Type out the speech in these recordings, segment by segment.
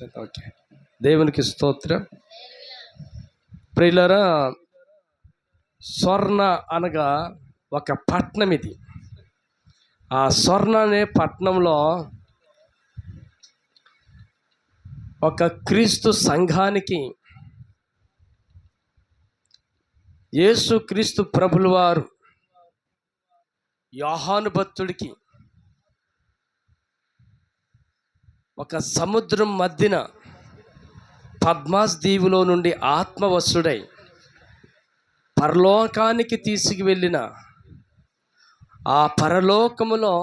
Okay, దేవునికి స్తోత్రం. ప్రియులారా, స్వర్ణ అనగా ఒక పట్టణం ఇది. ఆ స్వర్ణ అనే పట్టణంలో ఒక క్రీస్తు సంఘానికి యేసు క్రీస్తు ప్రభుల వారు యోహాను భక్తుడికి ఒక సముద్రం మధ్యన పద్మాస్ దీవులో నుండి ఆత్మవశుడై పరలోకానికి తీసుకువెళ్ళిన ఆ పరలోకములో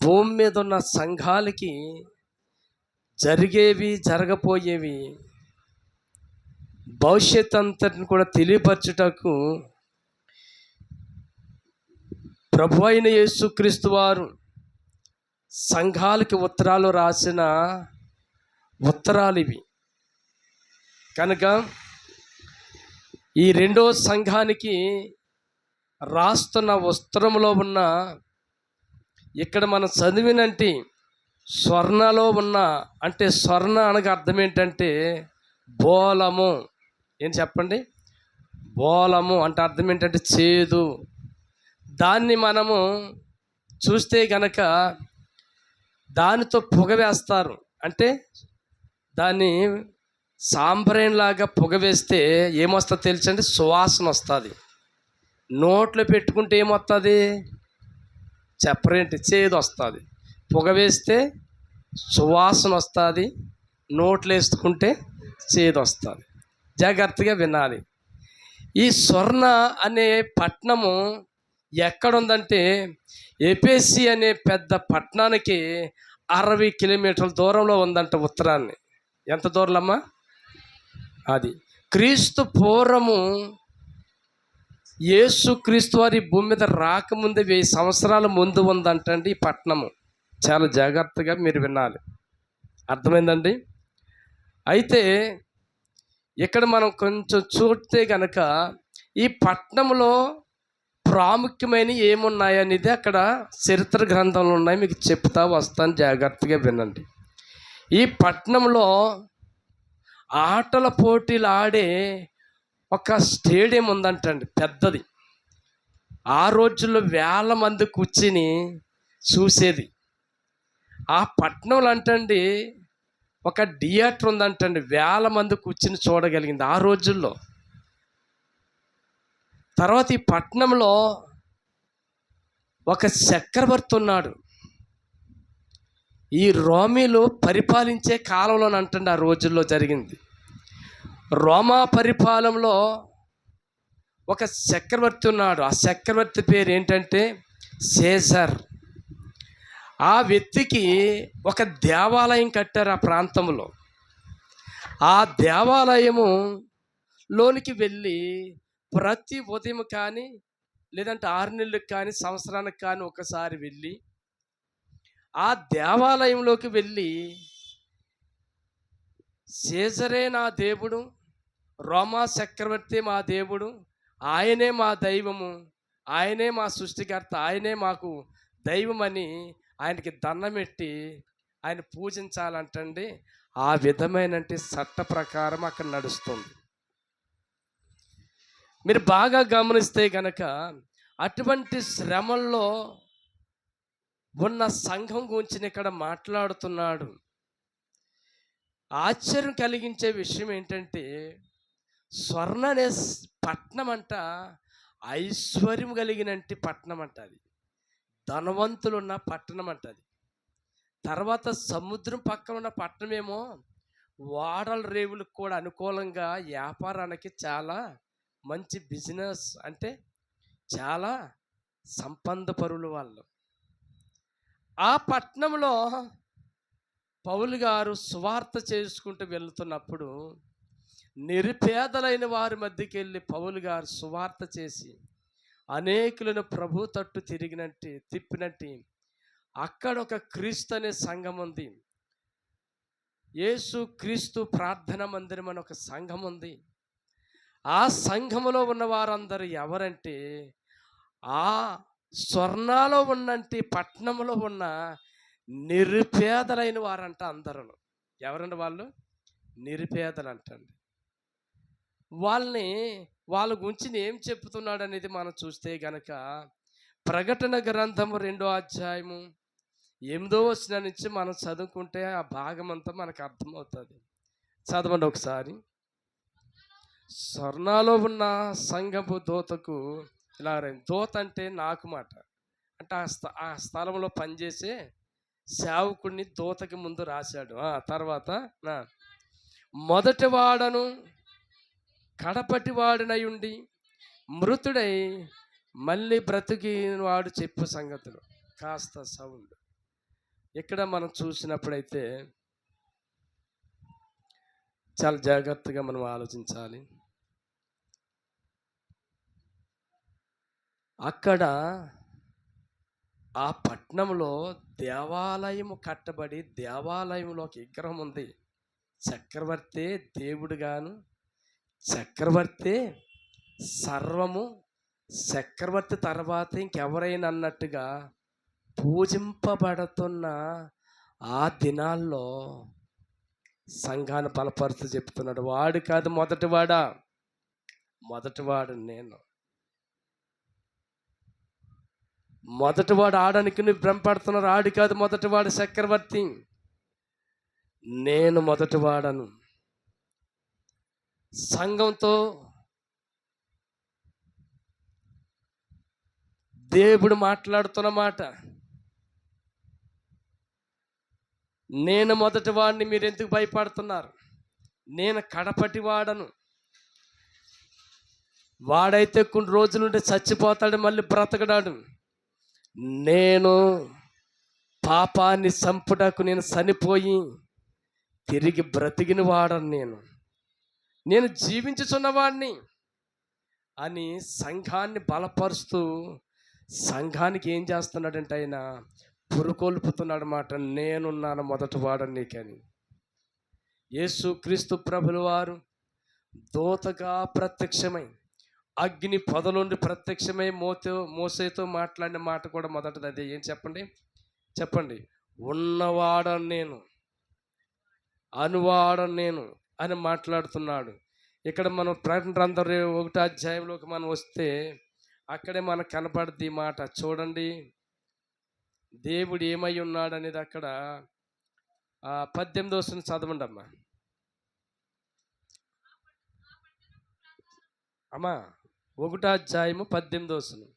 భూమి మీద ఉన్న సంఘాలకి జరిగేవి జరగపోయేవి భవిష్యత్ అంతటిని కూడా తెలియపరచుటకు ప్రభు అయిన యేసుక్రీస్తు వారు సంఘాలకి ఉత్తరాలు రాసిన ఉత్తరాలు ఇవి. కనుక ఈ రెండో సంఘానికి రాస్తున్న ఉత్తరంలో ఉన్న ఇక్కడ మనం చదివినంటి స్వర్ణలో ఉన్న, అంటే స్వర్ణ అనగా అర్థం ఏంటంటే బోలము. ఏం చెప్పండి? బోలము అంటే అర్థం ఏంటంటే చేదు. దాన్ని మనము చూస్తే గనక దానితో పొగ వేస్తారు. అంటే దాన్ని సాంబ్రేన్లాగా పొగ వేస్తే ఏమొస్తుంది తెలుసండి? సువాసన వస్తుంది. నోట్లో పెట్టుకుంటే ఏమొస్తుంది? చెప్పరేంటి? చేదు వస్తుంది. పొగ వేస్తే సువాసన వస్తుంది, నోట్లో వేసుకుంటే చేదు వస్తుంది. జాగ్రత్తగా వినాలి. ఈ స్వర్ణ అనే పట్టణము ఎక్కడుందంటే ఎఫెసీ అనే పెద్ద పట్టణానికి 60 కిలోమీటర్ల దూరంలో ఉందంట ఉత్తరాన్ని. ఎంత దూరంలమ్మా? అది క్రీస్తు పూర్వము యేసు క్రీస్తు వారి భూమి మీద రాకముందు 1000 సంవత్సరాల ముందు ఉందంటండి ఈ పట్టణము. చాలా జాగ్రత్తగా మీరు వినాలి. అర్థమైందండి? అయితే ఇక్కడ మనం కొంచెం చూస్తే కనుక ఈ పట్టణంలో ప్రాముఖ్యమైన ఏమున్నాయనేది అక్కడ చరిత్ర గ్రంథంలో ఉన్నాయి, మీకు చెప్తా వస్తాను, జాగ్రత్తగా వినండి. ఈ పట్టణంలో ఆటల పోటీలు ఆడే ఒక స్టేడియం ఉందంటండి, పెద్దది. ఆ రోజుల్లో 1000 మంది కూర్చుని చూసేది. ఆ పట్టణంలో అంటండి ఒక థియేటర్ ఉందంటండి, 1000 మంది కూర్చుని చూడగలిగింది ఆ రోజుల్లో. తర్వాత ఈ పట్టణంలో ఒక చక్రవర్తి ఉన్నాడు. ఈ రోమీలు పరిపాలించే కాలంలోనంటండి ఆ రోజుల్లో జరిగింది. రోమా పరిపాలనలో ఒక చక్రవర్తి ఉన్నాడు. ఆ చక్రవర్తి పేరు ఏంటంటే సీజర్. ఆ వ్యక్తికి ఒక దేవాలయం కట్టారు ఆ ప్రాంతంలో. ఆ దేవాలయము లోనికి వెళ్ళి ప్రతి ఉదయం కానీ లేదంటే 6 నెలలకు కానీ సంవత్సరానికి కానీ ఒకసారి వెళ్ళి ఆ దేవాలయంలోకి వెళ్ళి సీజరే నా దేవుడు, రోమా చక్రవర్తి మా దేవుడు, ఆయనే మా దైవము, ఆయనే మా సృష్టికర్త, ఆయనే మాకు దైవమని ఆయనకి దండం పెట్టి ఆయన పూజించాలంటండి. ఆ విధమైన చట్ట ప్రకారం అక్కడ నడుస్తుంది. మీరు బాగా గమనిస్తే కనుక అటువంటి శ్రమల్లో ఉన్న సంఘం గురించి ఇక్కడ మాట్లాడుతున్నాడు. ఆశ్చర్యం కలిగించే విషయం ఏంటంటే స్వర్ణ అనే పట్టణం అంట ఐశ్వర్యం కలిగినంటి పట్టణం అంట. అది ధనవంతులు ఉన్న పట్టణం అంట. అది తర్వాత సముద్రం పక్కన ఉన్న పట్టణమేమో ఓడల రేవులకు కూడా అనుకూలంగా వ్యాపారానికి చాలా మంచి బిజినెస్, అంటే చాలా సంపన్నపరులు వాళ్ళు. ఆ పట్టణంలో పౌలు గారు సువార్త చేసుకుంటూ వెళ్తున్నప్పుడు నిరుపేదలైన వారి మధ్యకి వెళ్ళి పౌలు గారు సువార్త చేసి అనేకులను ప్రభు తట్టు తిప్పినట్టు అక్కడ ఒక క్రీస్తు అనే సంఘం ఉంది. యేసు క్రీస్తు ప్రార్థన మందిరం అని ఒక సంఘం ఉంది. ఆ సంఘములో ఉన్న వారందరూ ఎవరంటే ఆ స్వర్ణాలో ఉన్నంటి పట్టణంలో ఉన్న నిరుపేదలైన వారంట అందరూ. ఎవరండి వాళ్ళు? నిరుపేదలు అంటండి. వాళ్ళని వాళ్ళ గురించి ఏం చెప్తున్నాడు అనేది మనం చూస్తే గనక ప్రకటన గ్రంథము 2వ అధ్యాయము 8వ వచనం నుంచి మనం చదువుకుంటే ఆ భాగం అంతా మనకు అర్థమవుతుంది. చదవండి ఒకసారి. స్వర్ణాలో ఉన్న సంఘపు దూతకు ఇలా దూత అంటే నాకు మాట, అంటే ఆ స్థలంలో పనిచేసే సేవకుడిని దూతకి ముందు రాశాడు. తర్వాత మొదటి వాడను కడపటి వాడినై ఉండి మృతుడై మళ్ళీ బ్రతికిన వాడు చెప్పు సంగతులు. కాస్త సౌండ్ ఇక్కడ మనం చూసినప్పుడైతే చాలా జాగ్రత్తగా మనం ఆలోచించాలి. అక్కడ ఆ పట్టణంలో దేవాలయం కట్టబడి దేవాలయంలో ఒక విగ్రహం ఉంది. చక్రవర్తి దేవుడుగాను, చక్రవర్తి సర్వము, చక్రవర్తి తర్వాత ఇంకెవరైనా అన్నట్టుగా పూజింపబడుతున్న ఆ దినాల్లో సంఘాన్ని బలపరుస్తూ చెప్తున్నాడు. వాడు కాదు మొదటివాడా, మొదటివాడు నేను. మొదటివాడు ఆడానికి నువ్వు భ్రమపడుతున్నారు. ఆడు కాదు మొదటివాడు చక్రవర్తి, నేను మొదటివాడను. సంఘంతో దేవుడు మాట్లాడుతున్న మాట, నేను మొదటి వాడిని, మీరు ఎందుకు భయపడుతున్నారు? నేను కడపటి వాడను. వాడైతే కొన్ని రోజుల నుండి చచ్చిపోతాడు, మళ్ళీ బ్రతకడాడు. నేను పాపాన్ని చంపుటకు నేను చనిపోయి తిరిగి బ్రతికిన వాడను, నేను జీవించుచున్నవాడిని అని సంఘాన్ని బలపరుస్తూ సంఘానికి ఏం చేస్తున్నాడంటే ఆయన పురుకొల్పుతున్నాడు మాట. నేనున్నాను మొదటి వాడని నీకని. యేసు క్రీస్తు ప్రభుల వారు దూతగా ప్రత్యక్షమై అగ్ని పొదలుండి ప్రత్యక్షమై మోసేతో మాట్లాడిన మాట కూడా మొదటిది అదే. ఏం చెప్పండి? ఉన్నవాడను నేను, అనువాడను నేను అని మాట్లాడుతున్నాడు. ఇక్కడ మనం ప్రకటన గ్రంథం 1వ అధ్యాయంలోకి మనం వస్తే అక్కడే మనకు కనపడుద్ది ఈ మాట. చూడండి దేవుడు ఏమై ఉన్నాడు అనేది. అక్కడ 18వ వచనం చదవండి అమ్మా. 1వ అధ్యాయము 18వ వచనం.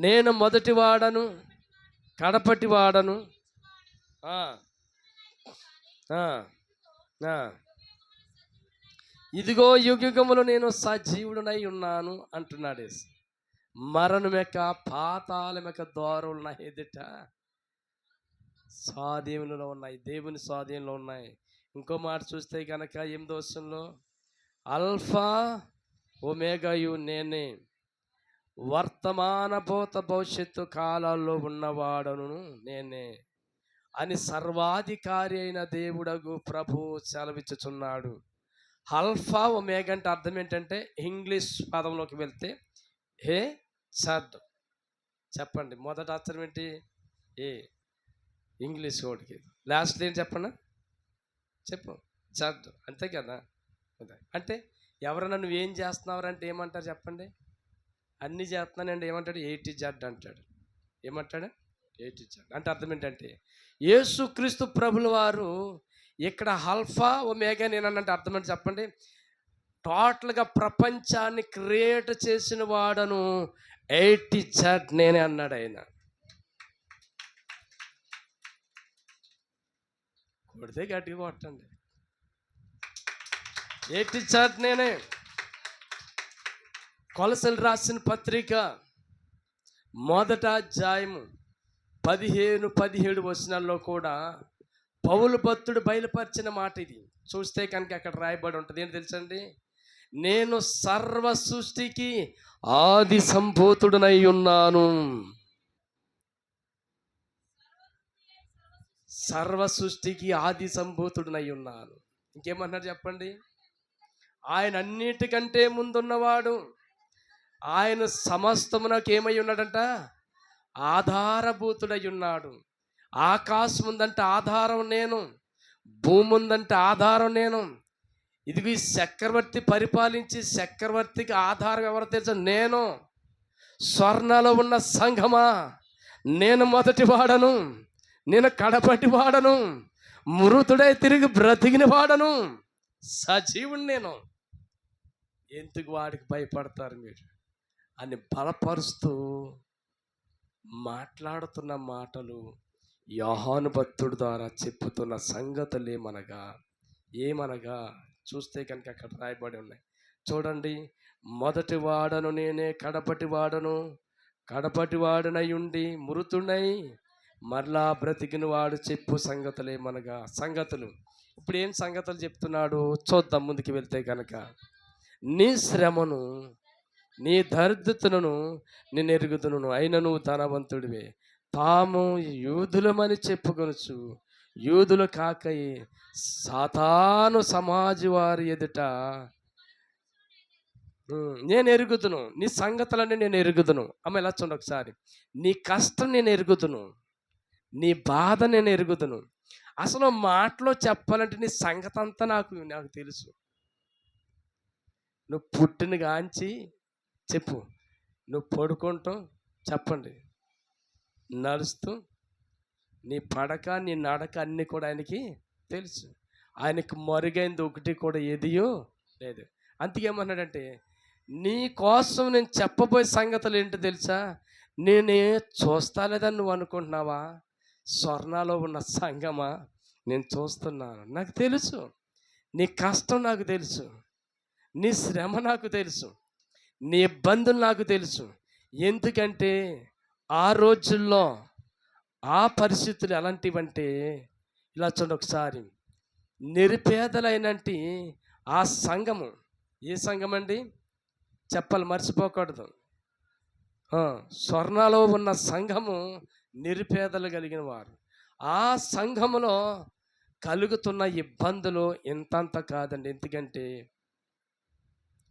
నేను మొదటి వాడను కడపటి వాడను, ఇదిగో యుగయుగములు నేను సజీవుడనై ఉన్నాను అంటున్నాడు. మరణమెక్క పాతాళమెక్క ద్వారములు నా ఎదుట స్వాధీనంలో ఉన్నాయి, దేవుని స్వాధీనంలో ఉన్నాయి. ఇంకో మాట చూస్తే కనుక 8వ వచనంలో అల్ఫా ఒమేగాయు నేనే, వర్తమాన భూత భవిష్యత్తు కాలాల్లో ఉన్నవాడను నేనే అని సర్వాధికారి అయిన దేవుడగు ప్రభు సెలవిచ్చుచున్నాడు. అల్ఫా ఒమేగా అంటే అర్థం ఏంటంటే, ఇంగ్లీష్ పదంలోకి వెళ్తే హే చడ్. చెప్పండి మొదటి అక్షరం ఏంటి? ఏ. ఇంగ్లీష్ వాడికి లాస్ట్ ఏం చెప్పండి? చెప్పు. చడ్, అంతే కదా. అంటే ఎవరన్నా నువ్వేం చేస్తున్నావురంటే ఏమంటారు చెప్పండి? అన్నీ చేస్తున్నానండి ఏమంటాడు? A to Z అంటాడు. ఏమంటాడు? A to Z అంటే అర్థం ఏంటంటే, యేసుక్రీస్తు ప్రభుల వారు ఇక్కడ ఆల్ఫా ఒమేగా నేనంటే అర్థం ఏంటి చెప్పండి? టోటల్గా ప్రపంచాన్ని క్రియేట్ చేసిన వాడను, A to Z నేనే అన్నాడు ఆయన. కొడితే గట్టిగా కొట్టండి. A to Z నేనే. కొలసలు రాసిన పత్రిక 1వ అధ్యాయము 15-17 వచనాల్లో కూడా పౌలు భక్తుడు బయలుపరిచిన మాట ఇది. చూస్తే కనుక అక్కడ రాయబడి ఉంటుంది. ఏంటి తెలుసండి? నేను సర్వ సృష్టికి ఆది సంభూతుడనై ఉన్నాను. సర్వ సృష్టికి ఆది సంభూతుడనై ఉన్నాను. ఇంకేమన్నారు చెప్పండి? ఆయన అన్నిటికంటే ముందున్నవాడు. ఆయన సమస్తమునకు ఏమై ఉన్నాడంట? ఆధారభూతుడై ఉన్నాడు. ఆకాశం ఉందంటే ఆధారం నేను, భూమి ఉందంటే ఆధారం నేను. ఇదిగో ఈ చక్రవర్తి పరిపాలించి చక్రవర్తికి ఆధారం ఎవరు తెలుసా? నేను. స్వర్ణలో ఉన్న సంఘమా, నేను మొదటి వాడను, నేను కడపటి వాడను, మృతుడై తిరిగి బ్రతికిన వాడను, సజీవుని నేను. ఎందుకు వాడికి భయపడతారు మీరు అని బలపరుస్తూ మాట్లాడుతున్న మాటలు యోహాను భక్తుడి ద్వారా చెప్పుతున్న సంగతులు ఏమనగా చూస్తే కనుక అక్కడ రాయబడి ఉన్నాయి. చూడండి, మొదటి వాడను నేనే, కడపటి వాడనై ఉండి మృతుడై మరలా బ్రతికిన వాడు చెప్పు సంగతులు. ఇప్పుడు ఏం సంగతులు చెప్తున్నాడు చూద్దాం ముందుకు వెళ్తే కనుక. నీ శ్రమను, నీ దరిద్రతను నేను ఎరుగుదును, అయిన నువ్వు ధనవంతుడివే. తాము యూదులమని చెప్పుకొనుచు యూదులు కాక సాతాను సమాజ వారి ఎదుట నేను ఎరుగుదును, నీ సంగతులన్నీ నేను ఎరుగుదును. అమ్మ ఇలా చూడండి ఒకసారి. నీ కష్టం నేను ఎరుగుదును, నీ బాధ నేను ఎరుగుదును. అసలు మాటలో చెప్పాలంటే నీ సంగతి అంతా నాకు తెలుసు. నువ్వు పుట్టిన గాంచి చెప్పు, నువ్వు పడుకుంటాం చెప్పండి, నడుస్తూ నీ పడక నీ నడక అన్నీ కూడా ఆయనకి తెలుసు. ఆయనకి మరుగైంది ఒకటి కూడా ఏదియో లేదు. అంతకేమన్నాడంటే, నీ కోసం నేను చెప్పబోయే సంగతులు ఏంటో తెలుసా? నేనే చూస్తా లేదని నువ్వు అనుకుంటున్నావా? స్వర్ణాలో ఉన్న సంగమా, నేను చూస్తున్నాను, నాకు తెలుసు. నీ కష్టం నాకు తెలుసు, నీ శ్రమ నాకు తెలుసు, నీ ఇబ్బందులు నాకు తెలుసు. ఎందుకంటే ఆ రోజుల్లో ఆ పరిస్థితులు ఎలాంటివంటే, ఇలా చూడండి ఒకసారి. నిరుపేదలైనట్టి ఆ సంఘము, ఏ సంఘం అండి చెప్పాలి, మర్చిపోకూడదు. స్వర్ణలో ఉన్న సంఘము నిరుపేదలు కలిగిన వారు. ఆ సంఘములో కలుగుతున్న ఇబ్బందులు ఇంతంత కాదండి. ఎందుకంటే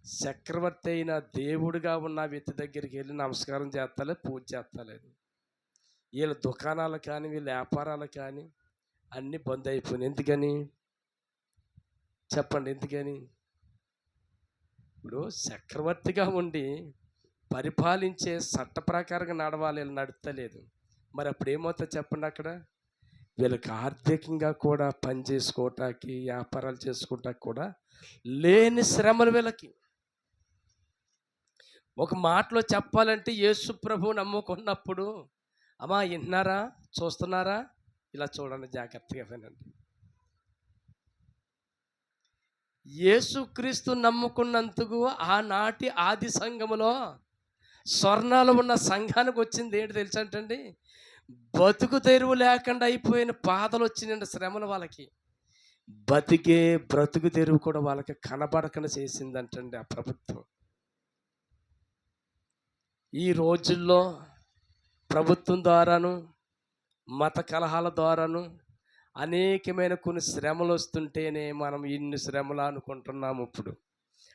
చక్రవర్తి అయిన దేవుడిగా ఉన్న వ్యక్తి దగ్గరికి వెళ్ళి నమస్కారం చేస్తలేదు, పూజ చేస్తలేదు. వీళ్ళ దుకాణాలు కానీ వీళ్ళ వ్యాపారాలు కానీ అన్నీ బంద్ అయిపోయినాయి. ఎందుకని చెప్పండి? ఎందుకని? ఇప్పుడు చక్రవర్తిగా ఉండి పరిపాలించే చట్ట ప్రకారంగా నడవాలి, వీళ్ళు నడుస్తలేదు. మరి అప్పుడు ఏమవుతుంది చెప్పండి? అక్కడ వీళ్ళకి ఆర్థికంగా కూడా పని చేసుకోవటానికి, వ్యాపారాలు చేసుకోవటానికి కూడా లేని శ్రమలు వీళ్ళకి. ఒక మాటలో చెప్పాలంటే, యేసు ప్రభు నమ్ముకున్నప్పుడు, అమ్మా వింటున్నారా, చూస్తున్నారా, ఇలా చూడండి, జాగ్రత్తగా వినండి. యేసుక్రీస్తు నమ్ముకున్నందుకు ఆనాటి ఆది సంఘములో స్వర్ణాలు ఉన్న సంఘానికి వచ్చింది ఏంటి తెలుసంటండి? బతుకు తెరువు లేకుండా అయిపోయిన బాధలు వచ్చినాయండి, శ్రమలు వాళ్ళకి. బ్రతుకు తెరువు కూడా వాళ్ళకి కనబడకుండా చేసిందంటండి ఆ ప్రభుత్వం. ఈ రోజుల్లో ప్రభుత్వం ద్వారాను, మత కలహాల ద్వారాను అనేకమైన కొన్ని శ్రమలు వస్తుంటేనే మనం ఇన్ని శ్రమలు అనుకుంటున్నాము. ఇప్పుడు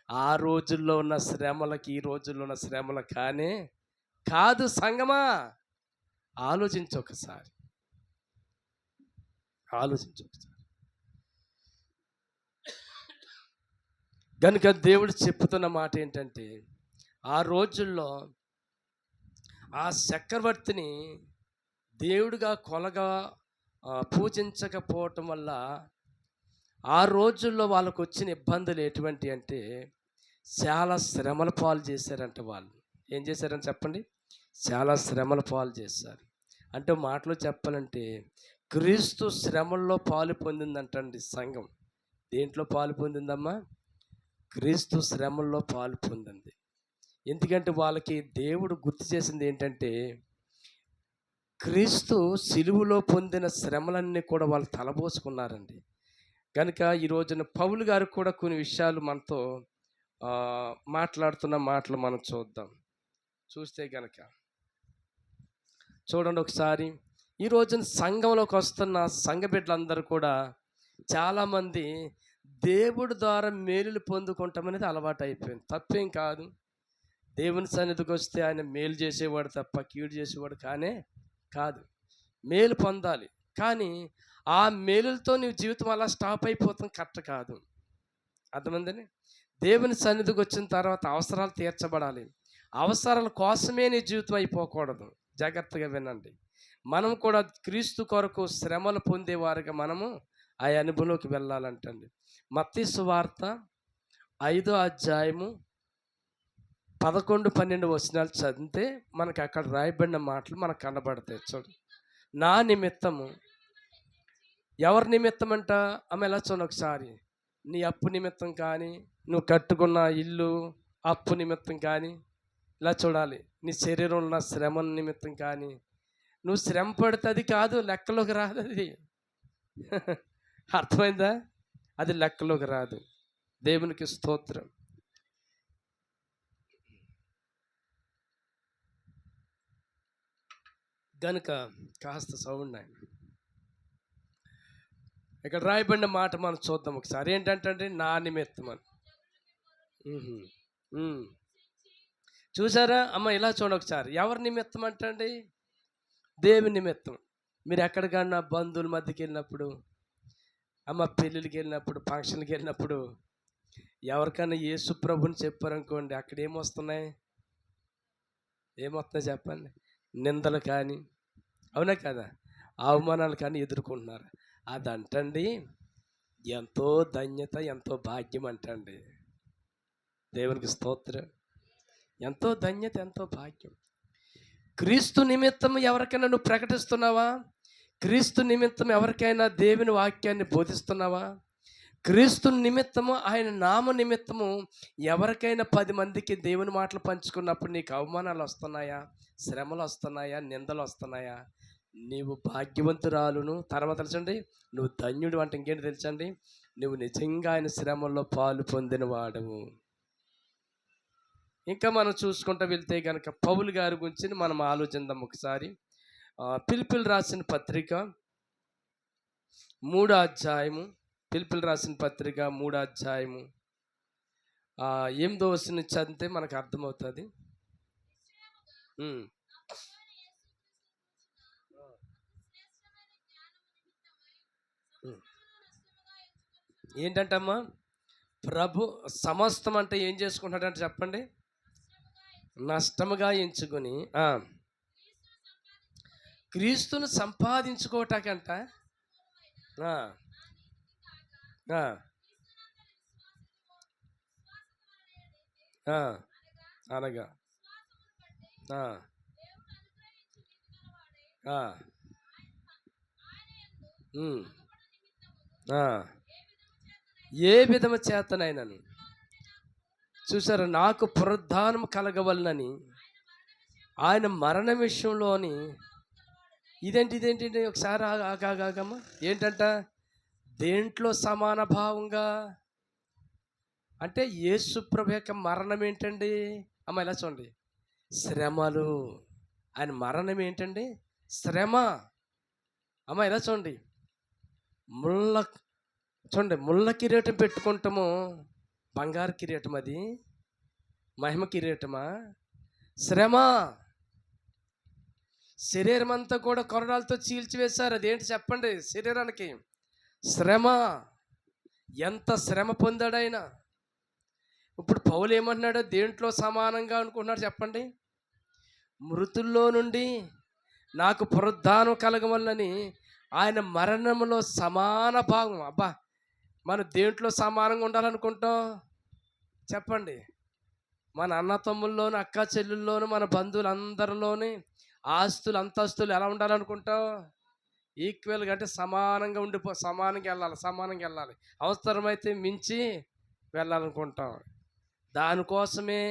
ఆ రోజుల్లో ఉన్న శ్రమలకి ఈ రోజుల్లో ఉన్న శ్రమలు కాదు. సంగమా, ఆలోచించు ఒకసారి. కనుక దేవుడు చెప్తున్న మాట ఏంటంటే, ఆ రోజుల్లో ఆ చక్రవర్తిని దేవుడిగా కొలగా పూజించకపోవటం వల్ల ఆ రోజుల్లో వాళ్ళకు వచ్చిన ఇబ్బందులు ఎటువంటి అంటే, చాలా శ్రమల పాలు చేశారంట. వాళ్ళు ఏం చేశారని చెప్పండి? చాలా శ్రమల పాలు చేశారు. అంటే మాటలో చెప్పాలంటే, క్రీస్తు శ్రమల్లో పాలు పొందిందంటండి సంఘం. దేంట్లో పాలు పొందిందమ్మా? క్రీస్తు శ్రమల్లో పాలు పొందింది. ఎందుకంటే వాళ్ళకి దేవుడు గుర్తు చేసింది ఏంటంటే, క్రీస్తు సిలువలో పొందిన శ్రమలన్నీ కూడా వాళ్ళు తలబోసుకున్నారండి. కనుక ఈ రోజున పౌలు గారు కూడా కొన్ని విషయాలు మనతో మాట్లాడుతున్న మాటలు మనం చూస్తే కనుక చూడండి ఒకసారి. ఈ రోజున సంఘంలోకి వస్తున్న సంఘ బిడ్డలందరూ కూడా చాలామంది దేవుడి ద్వారా మేలులు పొందుకుంటామనేది అలవాటు అయిపోయింది. తప్పేం కాదు. దేవుని సన్నిధికి వస్తే ఆయన మేలు చేసేవాడు తప్ప కీడు చేసేవాడు కాదు. మేలు పొందాలి. కానీ ఆ మేలులతో నీవు జీవితం అలా స్టాప్ అయిపోతాం కరెక్ట్ కాదు. అర్థమైందని? దేవుని సన్నిధికి వచ్చిన తర్వాత అవసరాలు తీర్చబడాలి. అవసరాల కోసమే నీ జీవితం అయిపోకూడదు. జాగ్రత్తగా వినండి. మనం కూడా క్రీస్తు కొరకు శ్రమలు పొందేవారుగా మనము ఆ అనుభవంలోకి వెళ్ళాలంటండి. మత్తయి సువార్త 5వ అధ్యాయము 11, 12 వచనాలు చదివితే మనకు అక్కడ రాయబడిన మాటలు మనకు కనబడతాయి. చూడు, నా నిమిత్తము. ఎవరి నిమిత్తం అంట? ఆమె ఎలా చూడండి ఒకసారి. నీ అప్పు నిమిత్తం కానీ, నువ్వు కట్టుకున్న ఇల్లు అప్పు నిమిత్తం కానీ, ఇలా చూడాలి. నీ శరీరంలో ఉన్న శ్రమ నిమిత్తం కానీ, నువ్వు శ్రమ పడితే అది కాదు, లెక్కలోకి రాదు అది. అర్థమైందా? అది లెక్కలోకి రాదు. దేవునికి స్తోత్రం. గనుక కాస్త సౌండ్ ఆయన. ఇక్కడ రాయబడిన మాట మనం చూద్దాం ఒకసారి. ఏంటంటే నా నిమిత్తం అని. చూసారా అమ్మ? ఇలా చూడండి ఒకసారి. ఎవరి నిమిత్తం అంటండి? దేవుని నిమిత్తం. మీరు ఎక్కడికన్నా బంధువుల మధ్యకి వెళ్ళినప్పుడు, అమ్మ పెళ్ళిళ్ళకి వెళ్ళినప్పుడు, ఫంక్షన్కి వెళ్ళినప్పుడు ఎవరికైనా యేసు ప్రభుని చెప్పారనుకోండి, అక్కడ ఏమొస్తున్నాయి? ఏమొస్తున్నాయి చెప్పండి? నిందలు కానీ, అవునా కదా, అవమానాలు కానీ ఎదుర్కొంటున్నారు. అదంటండి ఎంతో ధన్యత, ఎంతో భాగ్యం అంటండి. దేవునికి స్తోత్రం. ఎంతో ధన్యత, ఎంతో భాగ్యం. క్రీస్తు నిమిత్తం ఎవరికైనా నువ్వు ప్రకటిస్తున్నావా? క్రీస్తు నిమిత్తం ఎవరికైనా దేవుని వాక్యాన్ని బోధిస్తున్నావా? క్రీస్తు నిమిత్తము, ఆయన నామ నిమిత్తము ఎవరికైనా 10 మందికి దేవుని మాటలు పంచుకున్నప్పుడు నీకు అవమానాలు వస్తున్నాయా? శ్రమలు వస్తున్నాయా? నిందలు వస్తున్నాయా? నీవు భాగ్యవంతురాలును. తర్వాత తెలుసండి, నువ్వు ధన్యుడు అంటే ఇంకేంటి తెలుసండి? నువ్వు నిజంగా ఆయన శ్రమల్లో పాలు పొందిన వాడవు. ఇంకా మనం చూసుకుంటూ వెళ్తే కనుక పౌలు గారి గురించి మనం ఆలోచిద్దాం ఒకసారి. పిలుపులు రాసిన పత్రిక 3వ అధ్యాయము. పిలుపులు రాసిన పత్రిక 3వ అధ్యాయము 8వ వచనం చదివితే మనకు అర్థమవుతుంది. ఏంటంటమ్మా? ప్రభు సమస్తం అంటే ఏం చేసుకుంటాడంటే చెప్పండి? నష్టముగా ఎంచుకొని క్రీస్తును సంపాదించుకోవటాకంట. అనగా ఏ విధము చేతనైనను. చూసారా, నాకు పునరుద్ధానం కలగవలనని ఆయన మరణ విషయంలోని ఇదేంటి ఒకసారి ఆగాగమ్మా. ఏంటంట? దేంట్లో సమాన భావంగా అంటే యేసు ప్రభు యొక్క మరణం ఏంటండి అమ్మ? ఇలా చూడండి, శ్రమలు. ఆయన మరణం ఏంటండి? శ్రమ. అమ్మ ఇలా చూడండి, ముళ్ళ కిరీటం పెట్టుకుంటాము, బంగారు కిరీటం. అది మహిమ కిరీటమా? శ్రమ. శరీరం అంతా కూడా కొరడాలతో చీల్చివేశారు. అదేంటి చెప్పండి? శరీరానికి శ్రమ. ఎంత శ్రమ పొందాడైనా. ఇప్పుడు పౌలు ఏమంటున్నాడు? దేంట్లో సమానంగా అనుకుంటున్నాడు చెప్పండి? మృతుల్లో నుండి నాకు పునరుద్ధానం కలగవలనని ఆయన మరణంలో సమాన భాగం. అబ్బా, మనం దేంట్లో సమానంగా ఉండాలనుకుంటాం చెప్పండి? మన అన్న తమ్ముల్లోను, అక్క చెల్లెల్లోను, మన బంధువులందరిలోని ఆస్తులు అంతస్తులు ఎలా ఉండాలనుకుంటాం? ఈక్వల్గా, అంటే సమానంగా సమానంగా వెళ్ళాలి. అవసరమైతే మించి వెళ్ళాలనుకుంటాం. దానికోసమే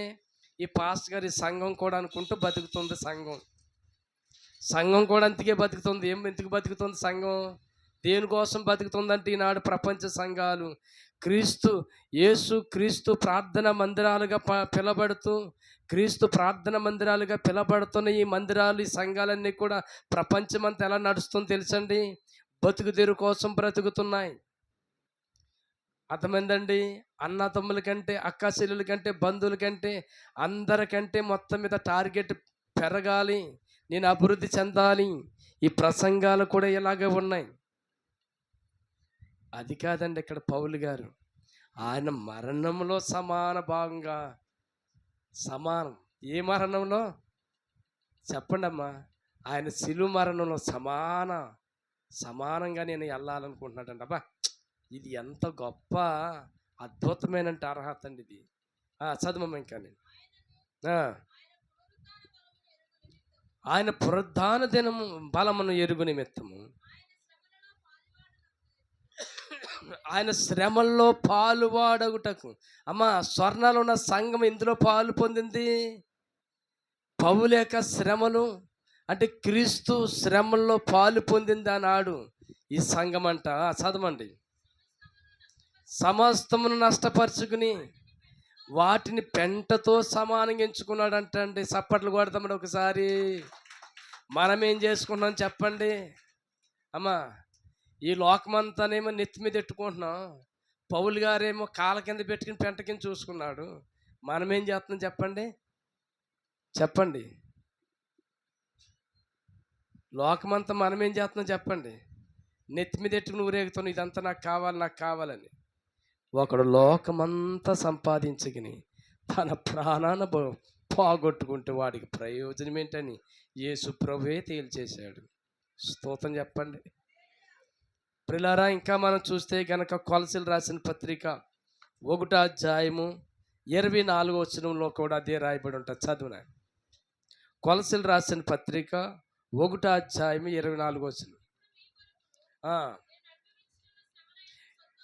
ఈ పాస్టర్ గారి సంఘం కూడా అనుకుంటూ బతుకుతుంది. సంఘం కూడా అంతకే బతుకుతుంది. ఎందుకు బతుకుతుంది సంఘం? దేనికోసం బతుకుతుందంటే ఈనాడు ప్రపంచ సంఘాలు క్రీస్తు ప్రార్థన మందిరాలుగా పిలబడుతున్న ఈ మందిరాలు, ఈ సంఘాలన్నీ కూడా ప్రపంచమంతా ఎలా నడుస్తుందో తెలుసండి? బతుకుదెరు కోసం బ్రతుకుతున్నాయి. అర్థమైందండి? అన్న తమ్ముల కంటే, అక్క చెల్లెల కంటే, బంధువుల కంటే, అందరికంటే మొత్తం మీద టార్గెట్ పెరగాలి, నేను అభివృద్ధి చెందాలి, ఈ ప్రసంగాలు కూడా ఇలాగే ఉన్నాయి. అది కాదండి ఇక్కడ పౌలు గారు, ఆయన మరణంలో సమాన భాగంగా, సమానం. ఏ మరణంలో చెప్పండి అమ్మా? ఆయన శిలువ మరణంలో సమానంగా నేను వెళ్ళాలనుకుంటున్నాడంట. అబ్బా, ఇది ఎంత గొప్ప అద్భుతమైన అర్హత అండి ఇది. చదువు ఇంకా నేను. ఆయన పునరుద్ధాన దినము బలమును ఎరుగు నిమిత్తము ఆయన శ్రమల్లో పాలువాడగుటకు. అమ్మ, స్వర్ణాలు ఉన్న సంఘం ఇందులో పాలు పొందింది. పౌలు యొక్క శ్రమలు అంటే క్రీస్తు శ్రమల్లో పాలు పొందింది ఆనాడు ఈ సంఘం అంట. చదవండి. సమస్తమును నష్టపరుచుకుని వాటిని పెంటతో సమానంగా ఎంచుకున్నాడంట అండి. చప్పట్లు కొడతామని ఒకసారి. మనం ఏం చేసుకుంటున్నాం చెప్పండి అమ్మా? ఈ లోకమంతానేమో నెత్తి మీద ఎట్టుకుంటున్నాం. పౌలు గారేమో కాళ్ళ కింద పెట్టుకుని పెంట కింద చూసుకున్నాడు. మనం ఏం చేస్తున్నాం చెప్పండి? చెప్పండి. లోకమంతా మనం ఏం చేస్తున్నాం చెప్పండి? నెత్తి మీద ఎట్టుకుని ఊరేగుతున్నాం, ఇదంతా నాకు కావాలని. ఒకడు లోకమంతా సంపాదించుకుని తన ప్రాణాన్ని పోగొట్టుకుంటే వాడికి ప్రయోజనం ఏంటని యేసు ప్రభువే తేల్చేశాడు. స్తోత్రం చెప్పండి ప్రియులారా. ఇంకా మనం చూస్తే గనక కొలసీలు రాసిన పత్రిక 1వ అధ్యాయము 24వ వచనంలో కూడా అదే రాయబడి ఉంటుంది. చదువున. కొలసీలు రాసిన పత్రిక 1వ అధ్యాయము 24వ వచనం.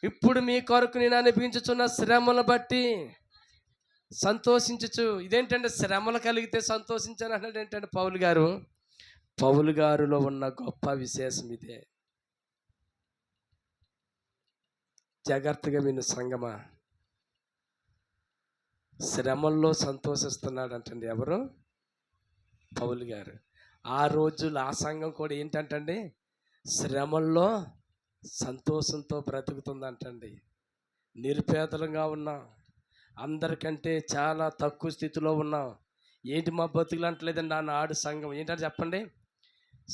ఇప్పుడు మీ కొరకు నేను అనిపించుచున్న శ్రమను బట్టి సంతోషించచ్చు. ఇదేంటంటే శ్రమలు కలిగితే సంతోషించాను అన్నాడు ఏంటంటే పౌలు గారిలో ఉన్న గొప్ప విశేషం ఇదే. జాగ్రత్తగా విను సంగమా. శ్రమల్లో సంతోషిస్తున్నాడు అంటండి. ఎవరు? పౌలు గారు. ఆ రోజులు ఆ సంఘం కూడా ఏంటంటండి, శ్రమల్లో సంతోషంతో బ్రతుకుతుందంటండి. నిరుపేదలుగా ఉన్నాం, అందరికంటే చాలా తక్కువ స్థితిలో ఉన్నాం. ఏంటి మా బతుకులు అంటలేదండి ఆ నాడు సంఘం. ఏంటంటే చెప్పండి,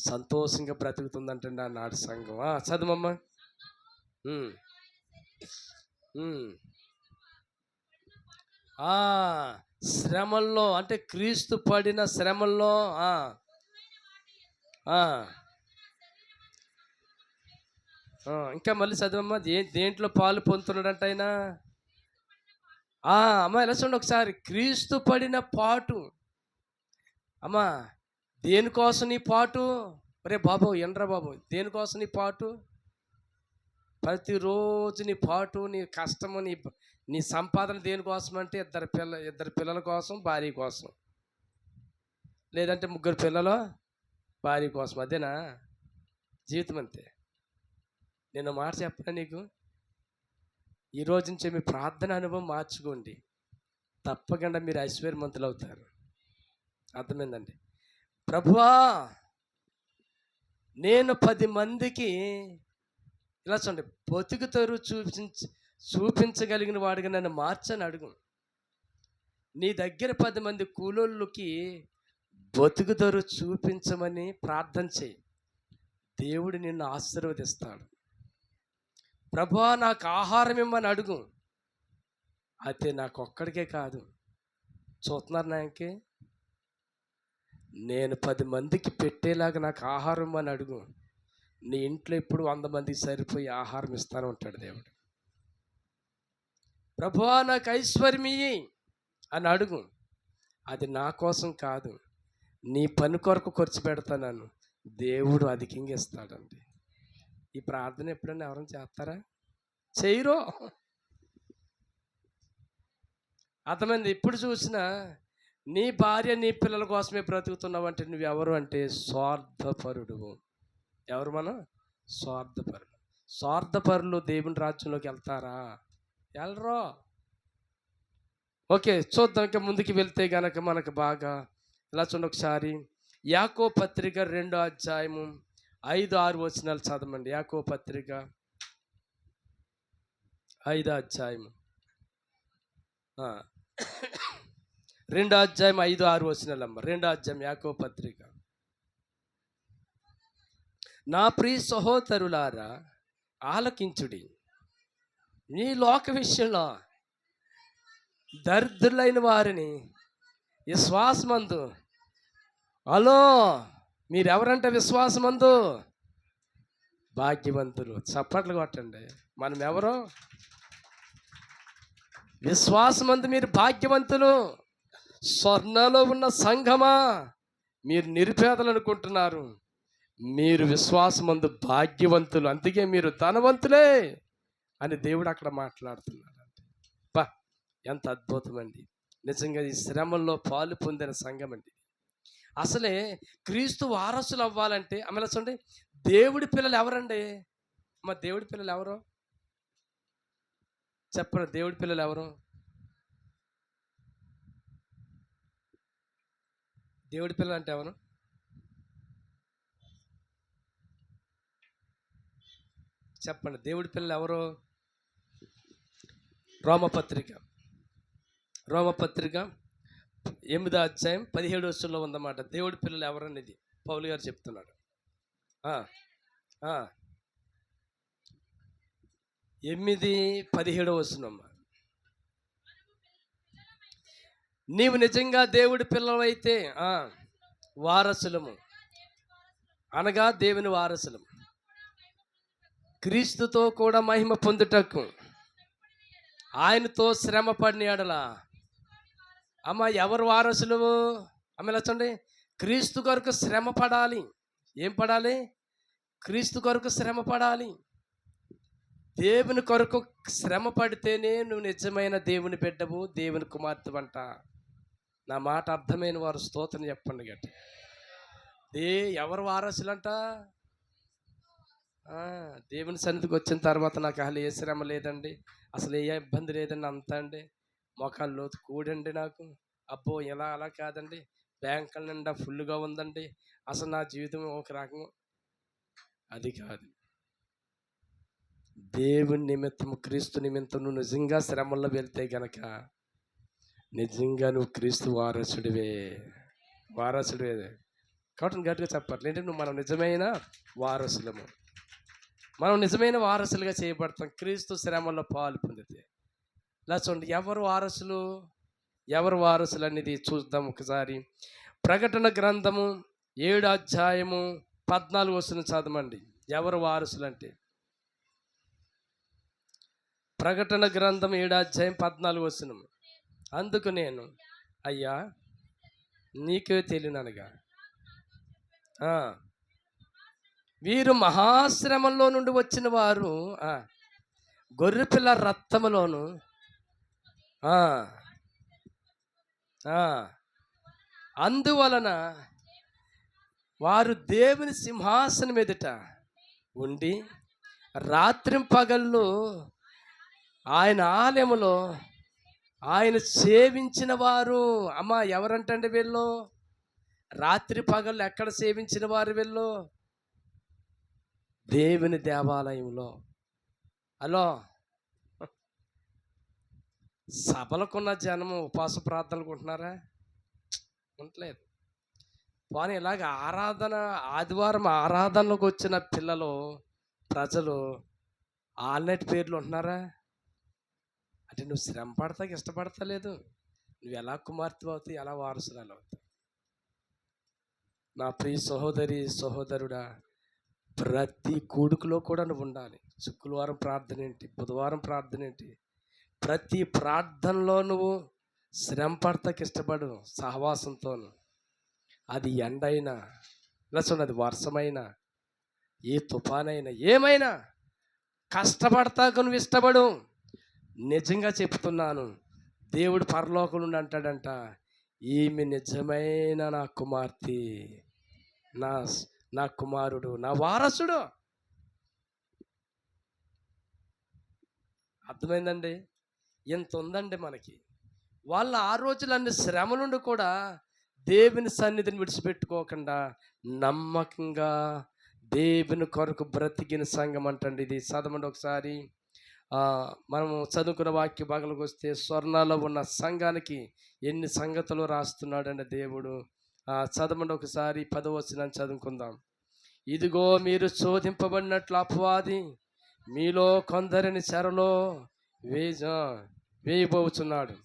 సంతోషంగా బ్రతుకుతుందంటండి ఆ నాడు సంఘం. చదువమ్మా. శ్రమల్లో అంటే క్రీస్తు పడిన శ్రమల్లో ఇంకా మళ్ళీ చదవమ్మా. దేంట్లో పాలు పొందుతున్నాడంట ఆయన? అమ్మా ఎలా చూడండి ఒకసారి. క్రీస్తు పడిన పాటు. అమ్మా, దేనికోసం నీ పాటు? రే బాబు ఎండ్రా బాబు, దేనికోసం నీ పాటు? ప్రతిరోజు నీ పాటు, నీ కష్టము, నీ సంపాదన దేనికోసం అంటే ఇద్దరు పిల్లల కోసం, భార్య కోసం, లేదంటే 3 పిల్లలు, భార్య కోసం. అదేనా జీవితం? అంతే. నేను మాట చెప్పనా నీకు, ఈరోజు నుంచి మీ ప్రార్థన అనుభవం మార్చుకోండి. తప్పకుండా మీరు ఐశ్వర్యవంతులు అవుతారు. అర్థమైందండి? ప్రభువా, నేను 10 మందికి ఇలా చూడండి బతుకుతారు చూపించగలిగిన వాడిగా నన్ను మార్చని అడుగు. నీ దగ్గర 10 మంది కూలోళ్ళకి బతుకుతారు చూపించమని ప్రార్థన చేయి. దేవుడు నిన్ను ఆశీర్వదిస్తాడు. ప్రభువా, నాకు ఆహారం ఇమ్మని అడుగు. అయితే నాకు ఒక్కడికే కాదు, చూస్తున్నారు నాకే, నేను 10 మందికి పెట్టేలాగా నాకు ఆహారం ఇమ్మని అడుగు. నీ ఇంట్లో ఇప్పుడు 100 మందికి సరిపోయి ఆహారం ఇస్తాను ఉంటాడు దేవుడు. ప్రభువా, నాకు ఐశ్వర్యం ఇయ్యి అని అడుగు. అది నా కోసం కాదు, నీ పని కొరకు ఖర్చు పెడతాను. దేవుడు అధికంగా ఇస్తాడండి. ఈ ప్రార్థన ఎప్పుడైనా ఎవరైనా చేస్తారా? చేయరు. అర్థమైంది? ఇప్పుడు చూసినా నీ భార్య నీ పిల్లల కోసమే బ్రతుకుతున్నావు అంటే నువ్వెవరు అంటే స్వార్థపరుడు. ఎవరు మనం? స్వార్థపరులు దేవుని రాజ్యంలోకి వెళ్తారా? వెళ్ళరు. ఓకే, చూద్దాం. ఇంకా ముందుకు వెళ్తే గనక మనకు బాగా ఇలా చూడండి ఒకసారి. యాకోబు పత్రిక 2వ అధ్యాయము 5-6 వచనాలు చదవండి. యాకోబు పత్రిక 5వ అధ్యాయము 2వ అధ్యాయం 5-6 వచనాలు అమ్మ. 2వ అధ్యాయం యాకోబు పత్రిక. నా ప్రియ సహోదరులారా, ఆలకించుడి. ఈ లోక విషయంలో దరిద్రులైన వారిని విశ్వాసమందు, హలో, మీరెవరంటే విశ్వాసమందు భాగ్యవంతులు. చప్పట్లు కొట్టండి. మనం ఎవరు? విశ్వాసమందు మీరు భాగ్యవంతులు. స్వర్ణలో ఉన్న సంఘమా, మీరు నిరుపేదలు అనుకుంటున్నారు, మీరు విశ్వాసమందు భాగ్యవంతులు, అందుకే మీరు ధనవంతులే అని దేవుడు అక్కడ మాట్లాడుతున్నాడు. బా, ఎంత అద్భుతం అండి! నిజంగా ఈ శ్రమల్లో పాలు పొందిన సంఘం అండి. అసలే క్రీస్తు వారసులు అవ్వాలంటే ఆమె చూడండి, దేవుడి పిల్లలు ఎవరండి? దేవుడి పిల్లలు ఎవరు చెప్పండి? దేవుడి పిల్లలు ఎవరు? దేవుడి పిల్లలు అంటే ఎవరు? చెప్పండి, దేవుడి పిల్లలు ఎవరు? రోమపత్రిక 8వ అధ్యాయం 17వ వచనంలో ఉందన్నమాట. దేవుడి పిల్లలు ఎవరనేది పౌలు గారు చెప్తున్నాడు. 8:17 వచనం. నీవు నిజంగా దేవుడి పిల్లవైతే వారసులము, అనగా దేవుని వారసులము, క్రీస్తుతో కూడా మహిమ పొందుటకు ఆయనతో శ్రమ పడిన ఎడల. ఎవరు వారసులు? చూడండి, క్రీస్తు కొరకు శ్రమ పడాలి. ఏం పడాలి? క్రీస్తు కొరకు శ్రమ పడాలి. దేవుని కొరకు శ్రమ పడితేనే నువ్వు నిజమైన దేవుని బిడ్డవు, దేవుని కుమార్తెవంట. నా మాట అర్థమైన వారు స్తోత్రం చెప్పండి గట్టి. ఎవరు వారసులంట? దేవుని సన్నిధికి వచ్చిన తర్వాత నాకు అసలు ఏ శ్రమ లేదండి, అసలు ఏ ఇబ్బంది లేదండి, అంతా అండి మొఖాల్లో కూడండి నాకు, అబ్బో ఇలా అలా కాదండి, బ్యాంకుల నిండా ఫుల్గా ఉందండి, అసలు నా జీవితం ఒక రకం. అది కాదు. దేవుని నిమిత్తం, క్రీస్తు నిమిత్తం నువ్వు నిజంగా శ్రమల్లో వెళ్తే గనక నిజంగా నువ్వు క్రీస్తు వారసుడివే. కాబట్టి గట్టిగా చెప్పట్లేదు ఏంటంటే మనం నిజమైన వారసులము. మనం నిజమైన వారసులుగా చేయబడతాం క్రీస్తు శ్రమల్లో పాలు పొందితే. ఇలా చూడండి, ఎవరు వారసులు అనేది చూద్దాం ఒకసారి. ప్రకటన గ్రంథము 7వ అధ్యాయము 14వ వచనం చదవండి. ఎవరు వారసులు అంటే? ప్రకటన గ్రంథం 7వ అధ్యాయం 14వ వచనం. అందుకు నేను, అయ్యా నీకే తెలియననగా, వీరు మహాశ్రమంలో నుండి వచ్చిన వారు గొర్రెపిల్ల రక్తములోను అందువలన వారు దేవుని సింహాసనం ఎదుట ఉండి రాత్రింపగళ్ళు ఆయన ఆలయములో ఆయన సేవించిన వారు. ఎవరంటండి వీళ్ళు? రాత్రి పగళ్ళు ఎక్కడ సేవించిన వారు వీళ్ళు? దేవుని దేవాలయంలో. హలో, సభలకున్న జనము ఉపవాస ప్రార్థనలు ఉంటున్నారా? ఉండలేదు. పోనీ ఇలాగ ఆదివారం ఆరాధనలకు వచ్చిన ప్రజలు ఆల్నైట్ పేర్లు ఉంటున్నారా? అంటే నువ్వు శ్రమ పడతాకి ఇష్టపడతలేదు. నువ్వు ఎలా కుమార్తె అవుతావు, ఎలా వారసురాలు అవుతావు? నా ప్రియ సహోదరుడా, ప్రతి కూడుకులో కూడా నువ్వు ఉండాలి. శుక్రవారం ప్రార్థన ఏంటి, బుధవారం ప్రార్థన ఏంటి, ప్రతి ప్రార్థనలో నువ్వు శ్రమ పడతాకి ఇష్టపడు సహవాసంతోను. అది ఎండైనా, అది వర్షమైనా, ఏ తుఫానైనా, ఏమైనా కష్టపడతాకు నువ్వు ఇష్టపడు. నిజంగా చెప్తున్నాను, దేవుడు పరలోకం నుండి అంటాడంట, ఈమె నిజమైన నా కుమార్తె, నా కుమారుడు, నా వారసుడు. అర్థమైందండి? ఎంత ఉందండి మనకి. వాళ్ళు ఆ రోజులన్నీ శ్రమ నుండి కూడా దేవుని సన్నిధిని విడిచిపెట్టుకోకుండా నమ్మకంగా దేవుని కొరకు బ్రతికిన సంఘం అంటండి ఇది. చదవండి ఒకసారి. మనము చదువుకున్న వాక్య భాగంలోకి వస్తే, స్వర్ణాలో ఉన్న సంఘానికి ఎన్ని సంగతులు రాస్తున్నాడండి దేవుడు. చదవండి ఒకసారి 10వ వచనాన్ని చదువుకుందాం. ఇదిగో మీరు శోధింపబడినట్లు అపవాది మీలో కొందరిని చెరలో వేజ వేయబోచున్నాడు.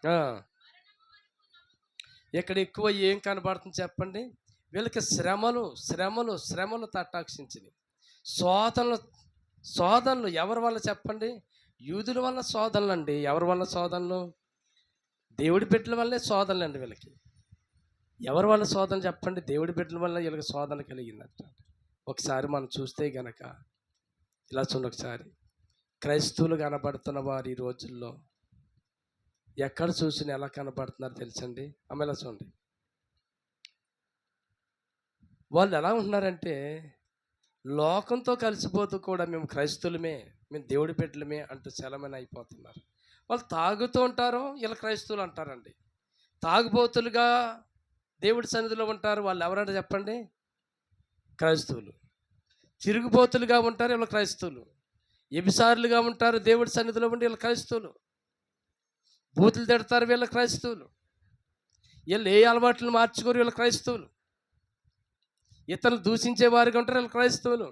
ఆ, ఇక్కడ ఎక్కువ ఏం కనబడుతుంది చెప్పండి? వీళ్ళకి శ్రమలు శ్రమలు శ్రమలు తటాక్షించినాయి. శోధనలు శోధనలు ఎవరి వల్ల చెప్పండి? యూదుల వల్ల శోధనలు అండి. ఎవరి వల్ల శోధనలు? దేవుడి బిడ్డల వల్లే శోధనలు అండి వీళ్ళకి. ఎవరి వల్ల శోధన చెప్పండి? దేవుడి బిడ్డల వల్ల వీళ్ళకి శోధన కలిగిందంట. ఒకసారి మనం చూస్తే గనక ఇలా చూడండి, ఒకసారి క్రైస్తవులు కనబడుతున్న వారు ఈ రోజుల్లో ఎక్కడ చూసినా ఎలా కనబడుతున్నారు తెలుసండి? ఆమె ఇలా చూడండి, వాళ్ళు ఎలా ఉంటున్నారంటే లోకంతో కలిసిపోతూ కూడా మేము క్రైస్తవులమే, మేము దేవుడి బిడ్డలమే అంటూ చలమని అయిపోతున్నారు. వాళ్ళు తాగుతూ ఉంటారు, వీళ్ళు క్రైస్తవులు అంటారండి. తాగుబోతులుగా దేవుడి సన్నిధిలో ఉంటారు, వాళ్ళు ఎవరంటే చెప్పండి? క్రైస్తవులు. తిరుగుబోతులుగా ఉంటారు, వీళ్ళు క్రైస్తవులు. ఎబిసారులుగా ఉంటారు, దేవుడి సన్నిధిలో ఉండి వీళ్ళు క్రైస్తవులు. బూతులు తిడతారు, వీళ్ళ క్రైస్తవులు. వీళ్ళు ఏ అలవాట్లను మార్చుకోరు, వీళ్ళ క్రైస్తవులు. ఇతరులు దూషించే వారికి ఉంటారు, వీళ్ళు క్రైస్తవులు.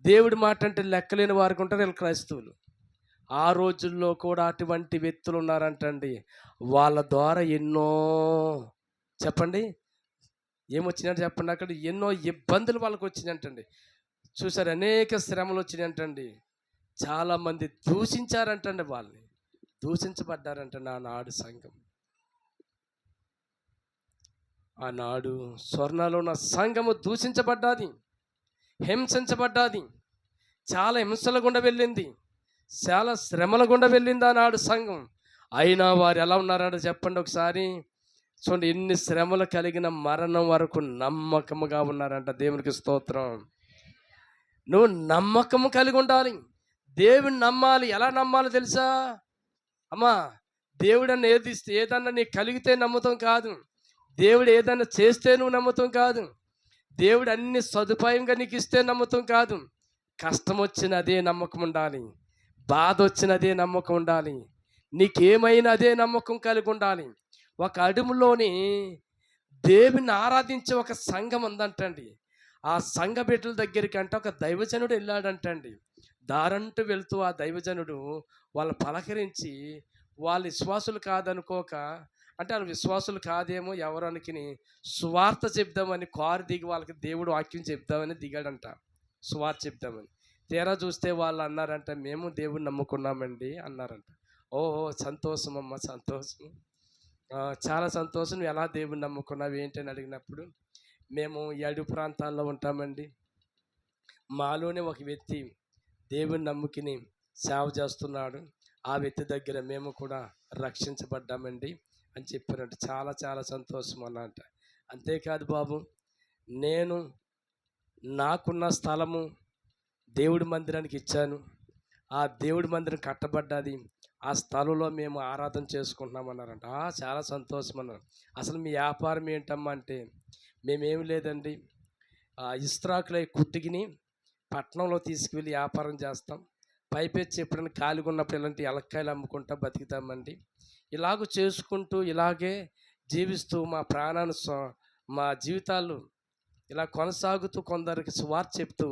దేవుడి మాట అంటే లెక్కలేని వారికి ఉంటారు, వీళ్ళు క్రైస్తవులు. ఆ రోజుల్లో కూడా అటువంటి వ్యక్తులు ఉన్నారంటండి. వాళ్ళ ద్వారా ఎన్నో చెప్పండి ఏమొచ్చినట్టు చెప్పండి, అక్కడ ఎన్నో ఇబ్బందులు వాళ్ళకి వచ్చినాయంటండి. చూసారు, అనేక శ్రమలు వచ్చినాయంటండి. చాలామంది దూషించారంటండి, వాళ్ళని దూషించబడ్డారంటండి ఆనాడు సంఘం. ఆనాడు స్వర్ణలో ఉన్న సంఘము దూషించబడ్డాది, హింసించబడ్డాది, చాలా హింసల గుండా వెళ్ళింది, చాలా శ్రమల గుండా వెళ్ళింది ఆనాడు సంఘం. అయినా వారు ఎలా ఉన్నారంటే చెప్పండి ఒకసారి చూడండి, ఎన్ని శ్రమలు కలిగిన మరణం వరకు నమ్మకముగా ఉన్నారంట. దేవునికి స్తోత్రం. నువ్వు నమ్మకము కలిగి ఉండాలి, దేవుని నమ్మాలి. ఎలా నమ్మాలో తెలుసా అమ్మా? దేవుడన్న ఏదన్నా నీకు కలిగితే నమ్ముతాం కాదు, దేవుడు ఏదన్నా చేస్తే నువ్వు నమ్ముతాం కాదు, దేవుడు అన్ని సదుపాయంగా నీకు ఇస్తే నమ్ముతాం కాదు. కష్టం వచ్చిన అదే నమ్మకం ఉండాలి, బాధ వచ్చిన అదే నమ్మకం ఉండాలి, నీకేమైనా అదే నమ్మకం కలిగి ఉండాలి. ఒక అడుగులోని దేవుని ఆరాధించే ఒక సంఘం ఉందంటండి. ఆ సంఘ బిడ్డల దగ్గరికి అంటే ఒక దైవజనుడు వెళ్ళాడంటండి. దారంటూ వెళ్తూ ఆ దైవజనుడు వాళ్ళు పలకరించి, వాళ్ళు విశ్వాసులు కాదనుకోక, అంటే వాళ్ళు విశ్వాసులు కాదేమో ఎవరు అనుకుని సువార్త చెప్దామని కారు దిగి వాళ్ళకి దేవుడు వాక్యం చెప్దామని దిగాడంట, సువార్త చెప్దామని. తీరా చూస్తే వాళ్ళు అన్నారంట, మేము దేవుడిని నమ్ముకున్నామండి అన్నారంట. ఓహో, సంతోషం అమ్మ, సంతోషం, చాలా సంతోషం. నువ్వు ఎలా దేవుడిని నమ్ముకున్నావు ఏంటని అడిగినప్పుడు, మేము ఈ అడవి ప్రాంతాల్లో ఉంటామండి, మాలోనే ఒక వ్యక్తి దేవుని నమ్ముకుని సేవ చేస్తున్నాడు, ఆ వ్యక్తి దగ్గర మేము కూడా రక్షించబడ్డామండి అని చెప్పారంట. చాలా చాలా సంతోషం అన్నమాట. అంతేకాదు బాబు, నేను నాకున్న స్థలము దేవుడి మందిరానికి ఇచ్చాను, ఆ దేవుడి మందిరం కట్టబడ్డది, ఆ స్థలంలో మేము ఆరాధన చేసుకుంటున్నామన్నారంట. చాలా సంతోషం అన్నారు. అసలు మీ వ్యాపారం ఏంటమ్మా అంటే, మేమేమి లేదండి, ఇస్త్రాకులై కుట్టికిని పట్టణంలో తీసుకువెళ్ళి వ్యాపారం చేస్తాం, పైపెచ్చి ఎప్పుడైనా ఖాళీగా ఉన్నప్పుడు ఇలాంటి ఎలక్కాయలు అమ్ముకుంటా బతుకుతామండి. ఇలాగ చేసుకుంటూ ఇలాగే జీవిస్తూ మా ప్రాణాన్ని మా జీవితాలు ఇలా కొనసాగుతూ కొందరికి సువార్త చెప్తూ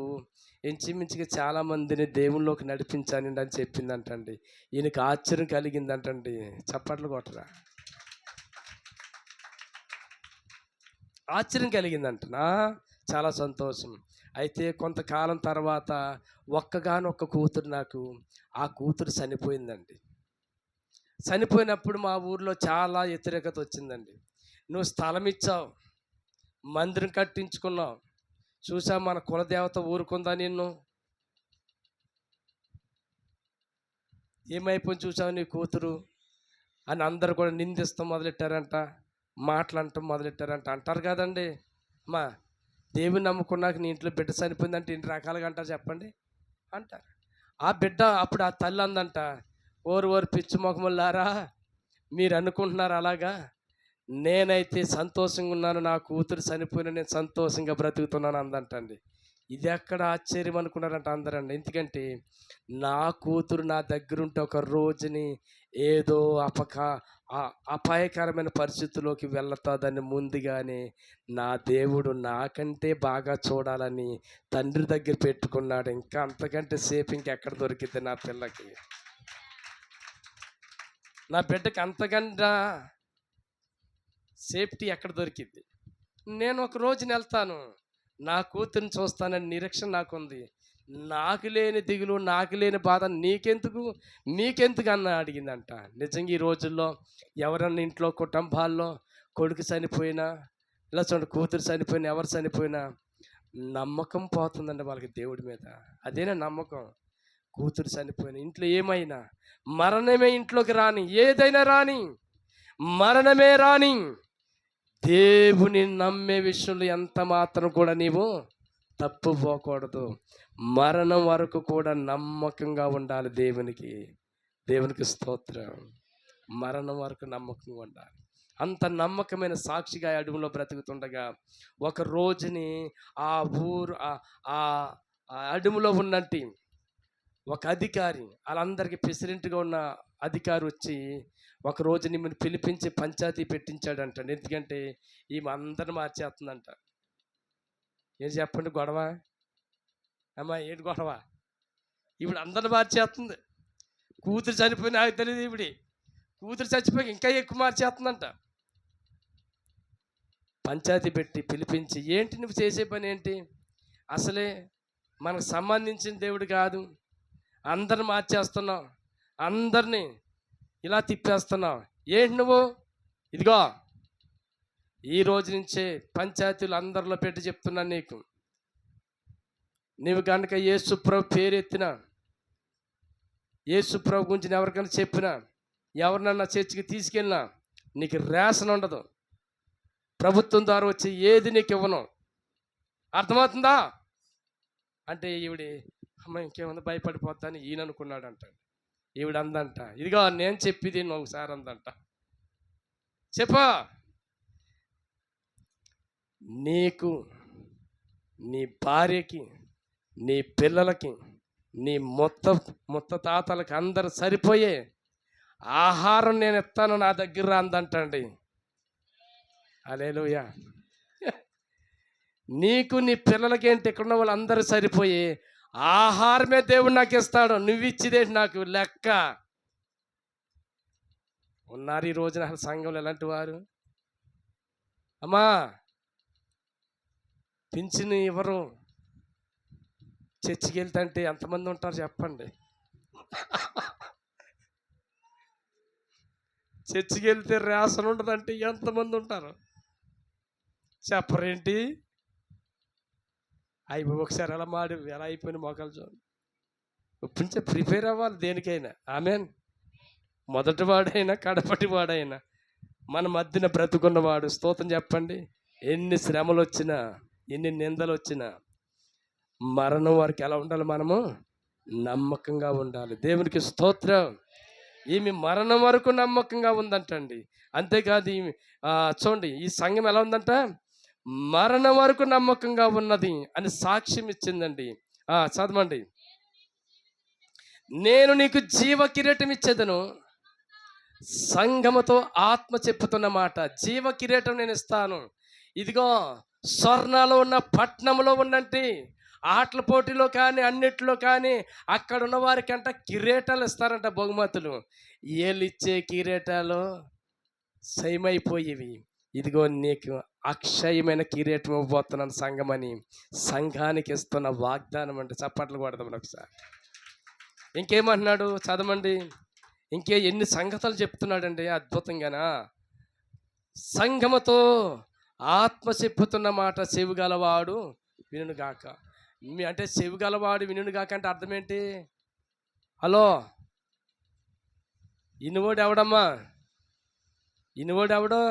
ఇంచుమించుగా చాలామందిని దేవుళ్ళలోకి నడిపించానండి అని చెప్పిందంటండి. ఈయనకి ఆశ్చర్యం కలిగిందంటండి. చప్పట్లు కొట్టరా, ఆశ్చర్యం కలిగిందంటనా. చాలా సంతోషం. అయితే కొంతకాలం తర్వాత ఒక్కగానొక్క కూతురు, నాకు ఆ కూతురు చనిపోయిందండి. చనిపోయినప్పుడు మా ఊర్లో చాలా వ్యతిరేకత వచ్చిందండి. నువ్వు స్థలం ఇచ్చావు, మందిరం కట్టించుకున్నావు, చూసా మన కులదేవత ఊరుకుందా నిన్ను, ఏమైపోయి చూసావు నీ కూతురు అని అందరు కూడా నిందిస్తాం మొదలెట్టారంట, మాటలంటాం మొదలెట్టారంట. అంటారు కదండి అమ్మా, దేవుని నమ్ముకున్నాక నీ ఇంట్లో బిడ్డ చనిపోయిందంటే ఎన్ని రకాలుగా అంటారు చెప్పండి అంటారు. ఆ బిడ్డ అప్పుడు ఆ తల్లి అందంట, ఓరు పిచ్చి మొఖములారా, మీరు అనుకుంటున్నారు అలాగా, నేనైతే సంతోషంగా ఉన్నాను, నా కూతురు చనిపోయిన నేను సంతోషంగా బ్రతుకుతున్నాను అందంటండి. ఇది ఎక్కడ ఆశ్చర్యం అనుకున్నారంట అందరండి. ఎందుకంటే నా కూతురు నా దగ్గర ఉంటే ఒక రోజుని ఏదో ఆ అపాయకరమైన పరిస్థితుల్లోకి వెళ్తాదని ముందుగానే నా దేవుడు నాకంటే బాగా చూడాలని తండ్రి దగ్గర పెట్టుకున్నాడు. ఇంకా అంతకంటే సేపు ఇంకెక్కడ దొరికింది నా పిల్లకి, నా బిడ్డకి అంతకంటే సేఫ్టీ ఎక్కడ దొరికింది? నేను ఒక రోజున వెళ్తాను, నా కూతురిని చూస్తానని నిరీక్షణ నాకుంది. నాకు లేని దిగులు, నాకు లేని బాధ నీకెందుకు, నీకెందుకు అన్న అడిగిందంట. నిజంగా ఈ రోజుల్లో ఎవరన్నా ఇంట్లో కుటుంబాల్లో కొడుకు చనిపోయినా, ఇలా చూడండి కూతురు చనిపోయినా, ఎవరు చనిపోయినా నమ్మకం పోతుందండి వాళ్ళకి దేవుడి మీద. అదేనా నమ్మకం? కూతురు చనిపోయిన ఇంట్లో ఏమైనా మరణమే ఇంట్లోకి రాని, ఏదైనా రాని, మరణమే రాని, దేవుని నమ్మే విషయంలో ఎంత మాత్రం కూడా నీవు తప్పుపోకూడదు. మరణం వరకు కూడా నమ్మకంగా ఉండాలి దేవునికి. దేవునికి స్తోత్రం. మరణం వరకు నమ్మకంగా ఉండాలి. అంత నమ్మకమైన సాక్షిగా అడవిలో బ్రతుకుతుండగా ఒక రోజుని ఆ ఊరు ఆ అడవిలో ఉన్నట్టు ఒక అధికారి, వాళ్ళందరికీ ప్రెసిడెంట్గా ఉన్న అధికారి వచ్చి ఒక రోజు మిమ్మల్ని పిలిపించి పంచాయతీ పెట్టించాడంట. ఎందుకంటే ఈమె అందరిని మార్చేస్తుందంట. ఏం చెప్పండి గొడవ? అమ్మా ఏంటి గొడవ? ఇప్పుడు అందరిని మార్చేస్తుంది. కూతురు చనిపోయి నాకు తెలియదు, ఇప్పుడు కూతురు చచ్చిపోయి ఇంకా ఎక్కువ మార్చేస్తుందంట. పంచాయతీ పెట్టి పిలిపించి, ఏంటి నువ్వు చేసే పని ఏంటి? అసలే మనకు సంబంధించిన దేవుడు కాదు, అందరిని మార్చేస్తున్నావు, అందరినీ ఇలా తిప్పేస్తున్నావు, ఏంటి నువ్వు? ఇదిగో ఈ రోజు నుంచే పంచాయతీలు అందరిలో పెట్టి చెప్తున్నాను నీకు, నీవు కనుక యేసుప్రభు పేరు ఎత్తినా, యేసుప్రభు గురించి ఎవరికైనా చెప్పినా, ఎవరినన్నా చర్చికి తీసుకెళ్ళినా నీకు రేషన్ ఉండదు. ప్రభుత్వం ద్వారా వచ్చి ఏది నీకు ఇవ్వను. అర్థమవుతుందా? అంటే ఈవిడి అమ్మ ఇంకేముంది భయపడిపోతాను ఈయన అనుకున్నాడంట. ఈవిడ అందంట, ఇదిగో నేను చెప్పిది ఒకసారి అందంట, చెప్పా నీకు, నీ భార్యకి, నీ పిల్లలకి, నీ మొత్త తాతలకి అందరు సరిపోయే ఆహారం నేను ఇస్తాను, నా దగ్గర అందంటండి. హల్లెలూయా. నీకు నీ పిల్లలకి ఏంటి, ఇక్కడ ఉన్న వాళ్ళు అందరూ సరిపోయి ఆహారమే దేవుడు నాకు ఇస్తాడు, నువ్వు ఇచ్చిదేంటి నాకు లెక్క. ఉన్నారు ఈ రోజున అసలు సంఘంలో ఎలాంటి వారు? అమ్మా పింఛను ఇవ్వరు, చర్చికి వెళ్తుంటే ఎంతమంది ఉంటారు చెప్పండి? చర్చికి వెళ్తే రేషన్ ఉండదంటే ఎంతమంది ఉంటారు చెప్పరేంటి? అయిపోయి ఒకసారి ఎలా అయిపోయిన మొక్కలు చూడండి. ఇప్పటి ప్రిపేర్ అవ్వాలి దేనికైనా. ఆమెన్. మొదటి వాడైనా కడపటి వాడైనా మన మధ్యన బ్రతుకున్నవాడు స్తోత్రం చెప్పండి. ఎన్ని శ్రమలు వచ్చినా, ఎన్ని నిందలు వచ్చినా మరణం వరకు ఎలా ఉండాలి? మనము నమ్మకంగా ఉండాలి. దేవునికి స్తోత్రం. ఈమె మరణం వరకు నమ్మకంగా ఉందంటండి. అంతేకాదు ఈమె చూడండి ఈ సంఘం ఎలా ఉందంట, మరణం వరకు నమ్మకంగా ఉన్నది అని సాక్ష్యం ఇచ్చిందండి. చదవండి. నేను నీకు జీవ కిరీటం ఇచ్చేదను. సంఘముతో ఆత్మ చెప్పుతున్న మాట, జీవ కిరీటం నేను ఇస్తాను. ఇదిగో స్వర్ణాలో ఉన్న పట్నంలో ఉన్నంటి ఆటల పోటీలో కానీ అన్నిట్లో కానీ అక్కడ ఉన్న వారికి అంట కిరీటాలు ఇస్తారంట, బహుమతులు. వీళ్ళు ఇచ్చే కిరీటాలు సైమైపోయేవి. ఇదిగో నీకు అక్షయమైన కిరీటం ఇవ్వబోతున్నాను సంఘమని సంఘానికి ఇస్తున్న వాగ్దానం అంటే. చప్పట్లు కొడదాం ఒకసారి. ఇంకేమంటున్నాడు చదవండి. ఎన్ని సంగతులు చెప్తున్నాడండి అద్భుతంగానా. సంఘముతో ఆత్మ చెప్పుతున్న మాట చెవిగలవాడు వినును గాక. అంటే చెవిగలవాడు వినును గాక అంటే అర్థం ఏంటి? హలో, ఇనువోడు ఎవడమ్మా? ఇనువోడు ఎవడు?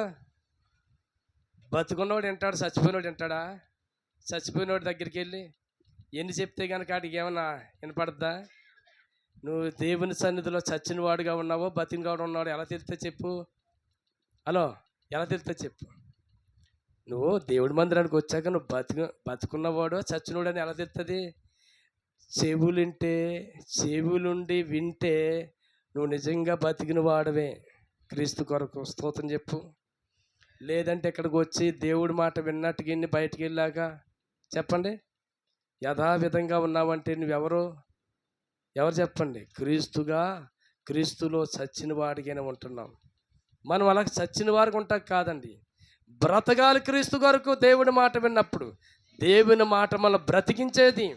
బతుకున్నవాడు వింటాడు, చచ్చిపోయినోడు వింటాడా? చచ్చిపోయినోడి దగ్గరికి వెళ్ళి ఎన్ని చెప్తే కనుక వాడికి ఏమన్నా వినపడద్దా? నువ్వు దేవుని సన్నిధిలో చచ్చిన వాడుగా ఉన్నావో బతికినవాడు ఉన్నాడు ఎలా తెలుస్తే చెప్పు? హలో, ఎలా తెలుస్తే చెప్పు? నువ్వు దేవుడి మందిరానికి వచ్చాక నువ్వు బతుకున్నవాడు చచ్చినవాడు అని ఎలా తెలుస్తుంది? చెవులుండి వింటే నువ్వు నిజంగా బతికిన వాడవే. క్రీస్తు కొరకు స్తోత్రం చెప్పు. లేదంటే ఇక్కడికి వచ్చి దేవుడి మాట విన్నట్టుగా ఇన్ని బయటికి వెళ్ళాక చెప్పండి, యథావిధంగా ఉన్నావంటే నువ్వెవరు? ఎవరు చెప్పండి? క్రీస్తులో చచ్చిన వాడిగానే ఉంటున్నాం. మనం అలా చచ్చిన వారికి ఉంటాం కాదండి, బ్రతకాలి క్రీస్తు కొరకు. దేవుడి మాట విన్నప్పుడు దేవుని మాట మనల్ని బ్రతికించేది.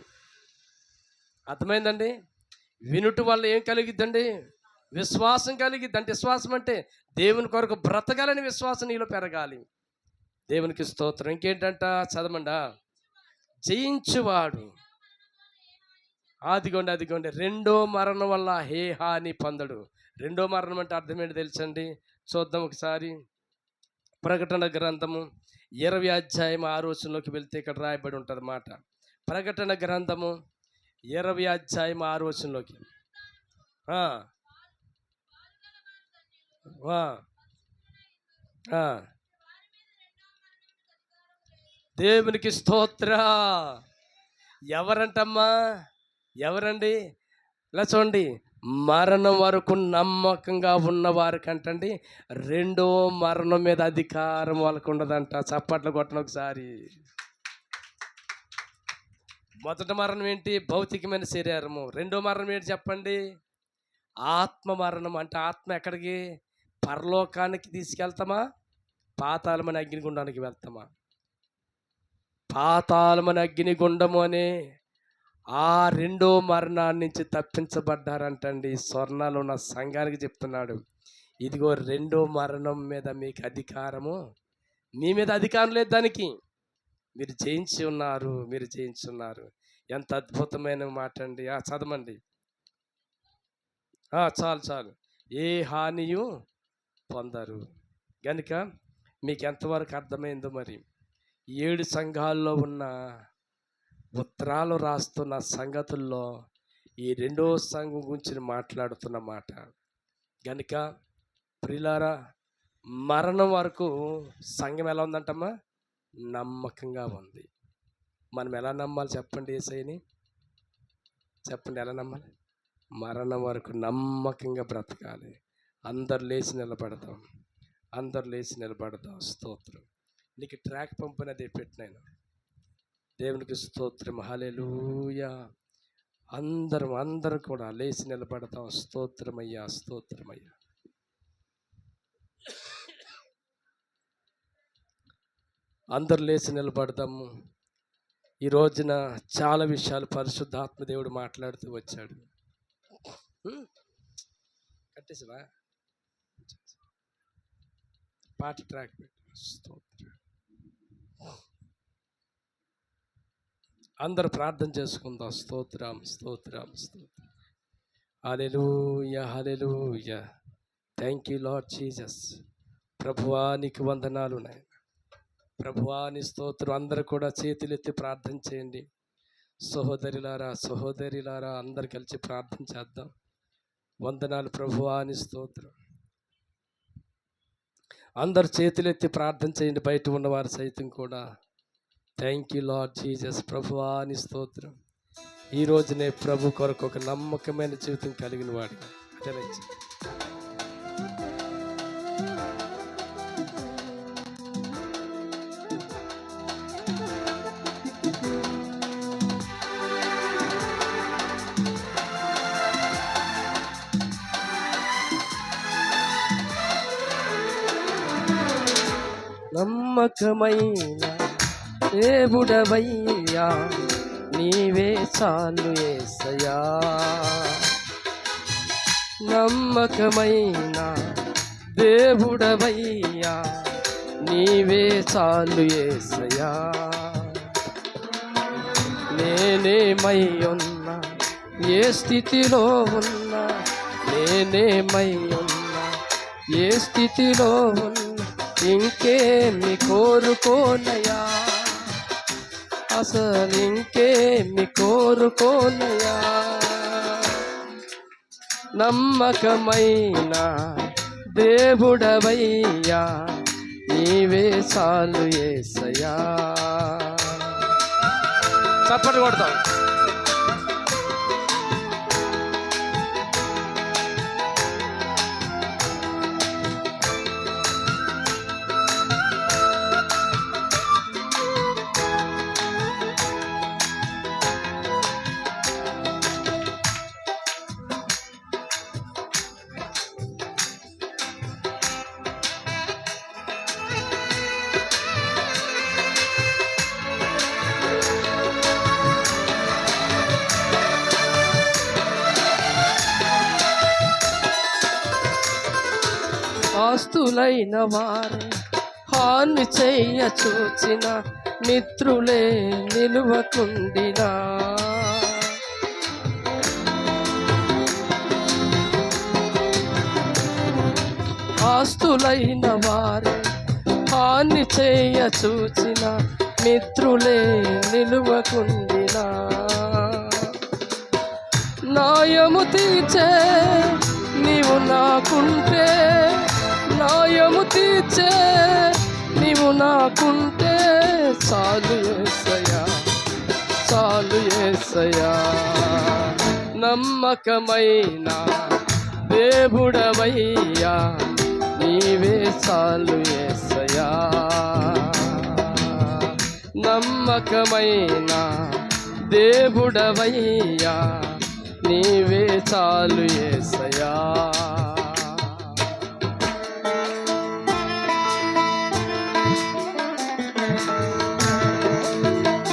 అర్థమైందండి? వినుట వల్ల ఏం కలిగిద్దండి? విశ్వాసం కలిగిద్ది. అంటే విశ్వాసం అంటే దేవుని కొరకు బ్రతకాలని విశ్వాసం నీలో పెరగాలి. దేవునికి స్తోత్రం. ఇంకేంటంట చదవండా, జయించువాడు అదిగోండి రెండో మరణం వల్ల హే హాని పొందడు. రెండో మరణం అంటే అర్థం ఏంటి తెలుసండి? చూద్దాం ఒకసారి. ప్రకటన గ్రంథము 20 అధ్యాయం 6 వచనంలోకి వెళ్తే ఇక్కడ రాయబడి ఉంటుంది మాట. ప్రకటన గ్రంథము 20 అధ్యాయం 6 వచనంలోకి. దేవునికి స్తోత్ర. ఎవరంటమ్మా? ఎవరండి? ఇలా చూడండి, మరణం వరకు నమ్మకంగా ఉన్నవారు కంటండి రెండో మరణం మీద అధికారం వాళ్ళకు ఉండదంట. చప్పట్లు కొట్టను ఒకసారి. మొదటి మరణం ఏంటి? భౌతికమైన శరీరము. రెండో మరణం ఏంటి చెప్పండి? ఆత్మ మరణం. అంటే ఆత్మ ఎక్కడికి? పరలోకానికి తీసుకెళ్తామా, పాతాళమని అగ్నిగుండానికి వెళ్తామా? పాతాళమని అగ్నిగుండము అనే ఆ రెండో మరణాన్ని నుంచి తప్పించబడ్డారంటండి. స్వర్ణాలు ఉన్న సంఘానికి చెప్తున్నాడు, ఇదిగో రెండో మరణం మీద మీకు అధికారము, మీ మీద అధికారం లేదు దానికి. మీరు జయించి ఉన్నారు. ఎంత అద్భుతమైన మాట అండి. చదవండి. చాలు. ఏ హానియు పొందరు. కనుక మీకు ఎంతవరకు అర్థమైందో మరి. 7 సంఘాల్లో ఉన్న ఉత్తరాలు రాస్తున్న సంగతుల్లో ఈ రెండో సంఘం గురించి మాట్లాడుతున్న మాట. కనుక ప్రియులారా, మరణం వరకు సంఘం ఎలా ఉందంటమ్మా? నమ్మకంగా ఉంది. మనం ఎలా నమ్మాలి చెప్పండి? యేసయ్యని చెప్పండి, ఎలా నమ్మాలి? మరణం వరకు నమ్మకంగా బ్రతకాలి. అందరు లేచి నిలబడతాం. స్తోత్రం. నీకు ట్రాక్ పంపినది పెట్టినాను. దేవునికి స్తోత్రం. హల్లెలూయా. అందరూ కూడా లేచి నిలబడతాం. స్తోత్రమయ్యా. అందరు లేచి నిలబడదాము. ఈ రోజున చాలా విషయాలు పరిశుద్ధాత్మ దేవుడు మాట్లాడుతూ వచ్చాడు. కట్టేసివా పాట ట్రాక్ పెట్టు. స్తోత్రం. అందరూ ప్రార్థన చేసుకుందాం. స్తోత్రం. Hallelujah. Thank you Lord Jesus. ప్రభువా నీకు వందనాలు నాయన. ప్రభువా నీ స్తోత్రం. అందరూ కూడా చేతులెత్తి ప్రార్థన చేయండి. సహోదరిలారా అందరు కలిసి ప్రార్థన చేద్దాం. వందనాలు ప్రభువా నీ స్తోత్రం. అందరు చేతులెత్తి ప్రార్థన చేయండి, బయట ఉన్నవారు సైతం కూడా. Thank you Lord Jesus. ప్రభువా నీ స్తోత్రం. ఈ రోజునే ప్రభు కొరకు ఒక నమ్మకమైన జీవితం కలిగిన వాడిగా అటరించి నమ్మకమైన దేవుడవయ్యా నీవే చాలు యేసయ్యా. నమ్మకమైన దేవుడవయ్యా నీవే చాలు యేసయ్యా. నేనేమై ఉన్నా, ఏ స్థితిలో ఉన్నా, నేనేమై ఉన్నా, ఏ స్థితిలో ఉన్నా, ఇంకేమి కోరుకోనయా, అసలు ఇంకేమి కోరుకోనయా. నమ్మకమైన దేవుడవయ్యా నీవే చాలు యేసయ్యా. చప్పట్లు కొడతాం. ఆస్తులైన వారే హాని చెయ్య చూచిన మిత్రులే నిలువకుండినా ఆస్తులైన వారే హాని చేయ చూచిన మిత్రులే నిలువకుండినా న్యాయము తీర్చే నీవు నాకుంటే న్యాయము తీర్చే నీవు నాకుంటే చాలు యేసయ్యా చాలు యేసయ్యా నమ్మకమైన దేవుడవయ్యా నీవే చాలు యేసయ్యా నమ్మకమైన దేవుడవయ్యా నీవే చాలు యేసయ్యా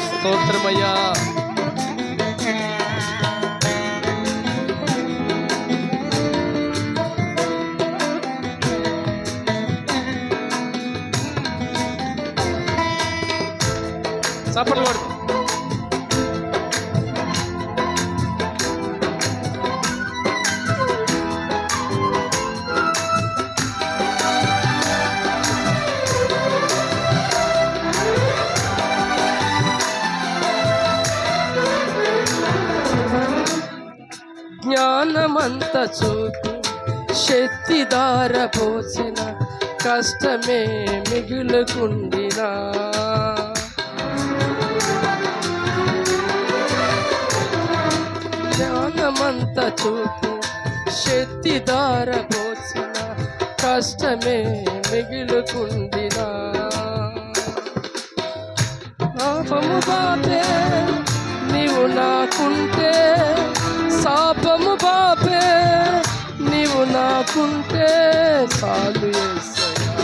స్తోత్రమయ్యా చప్పట్లు కొడు జ్ఞానమంత చూపి శక్తి దార పోసిన కష్టమే మిగులుకుండినా జ్ఞానమంత చూపి శక్తి దార పోసిన కష్టమే మిగులుకుండినా పాపము బాపే నీవు నాకుంటే శాపము బాపే నీవు నాకుంటే చాలు యేసయ్యా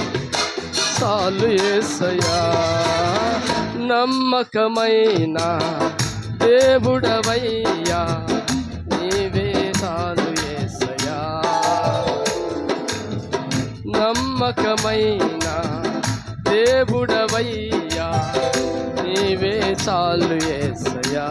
చాలు యేసయ్యా నమ్మకమైన దేవుడవయ్యా నీవే చాలు యేసయ్యా నమ్మకమైన దేవుడవయ్యా నీవే చాలు యేసయ్యా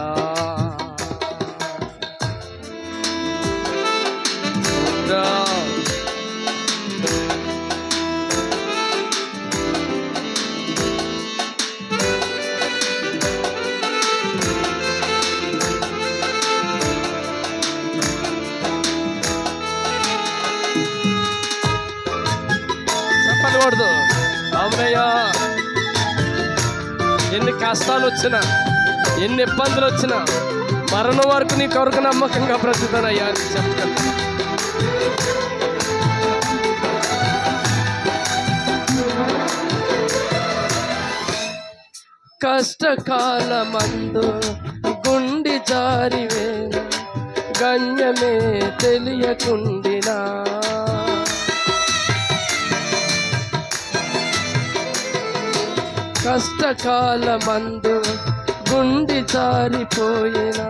చెప్పకూడదు అవునయ్యా ఎన్ని కష్టాలు వచ్చినా ఎన్ని ఇబ్బందులు వచ్చినా మరణం వరకు నీ కొరకు నమ్మకంగా బ్రతుకుతానయ్యా అని చెప్పగలను కష్టకాలమందు గుండి జారివేన గణ్యమే తెలియకుండినా కష్టకాలమందు గుండి జారిపోయిన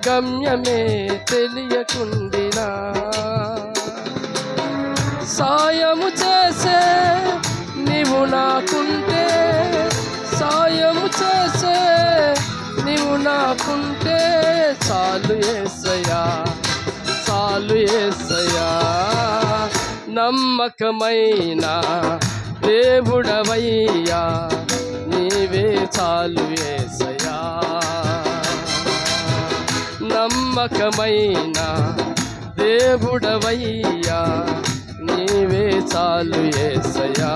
గమ్యమే తెలియకుండినా సాయము చేసే నీవు నాకుంటే సాయము చేసే నీవు నాకుంటే చాలు యేసయ్యా చాలు యేసయ్యా నమ్మకమైన దేవుడవయ్యా నీవే చాలు యేసయ్యా నమ్మకమైన దేవుడవయ్యా నీవే చాలు యేసయ్యా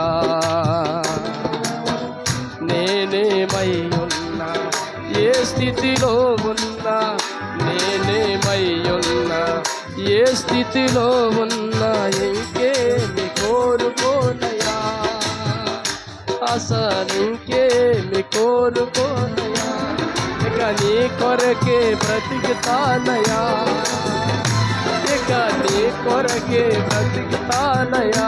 నేనేమై ఉన్నా ఏ స్థితిలో ఉన్నా నేనేమై ఉన్నా ఏ స్థితిలో ఉన్నా ఇంకేమి కోరుకోనయా అసలు ఇంకేమి కోరుకోనయా ఇక నీ కొరకే బ్రతికుతానయా ఇక నీ కొరకే బ్రతికుతానయా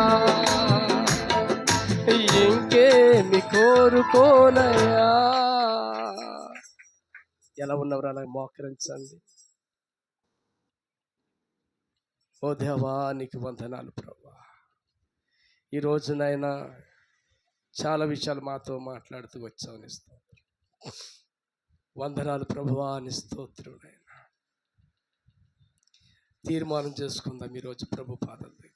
ఇంకేమి కోరుకోనయా ఎలా ఉన్నవారు అలా మోకరించండి ఓ దేవా నీకు వందనాలు ప్రభువా ఈ రోజునైనా చాలా విషయాలు మాతో మాట్లాడుతూ వచ్చావు నీ స్తోత్రం. వందనాలు ప్రభువా, నీ స్తోత్రం. తీర్మానం చేసుకుందాం ఈరోజు ప్రభు పాదాలు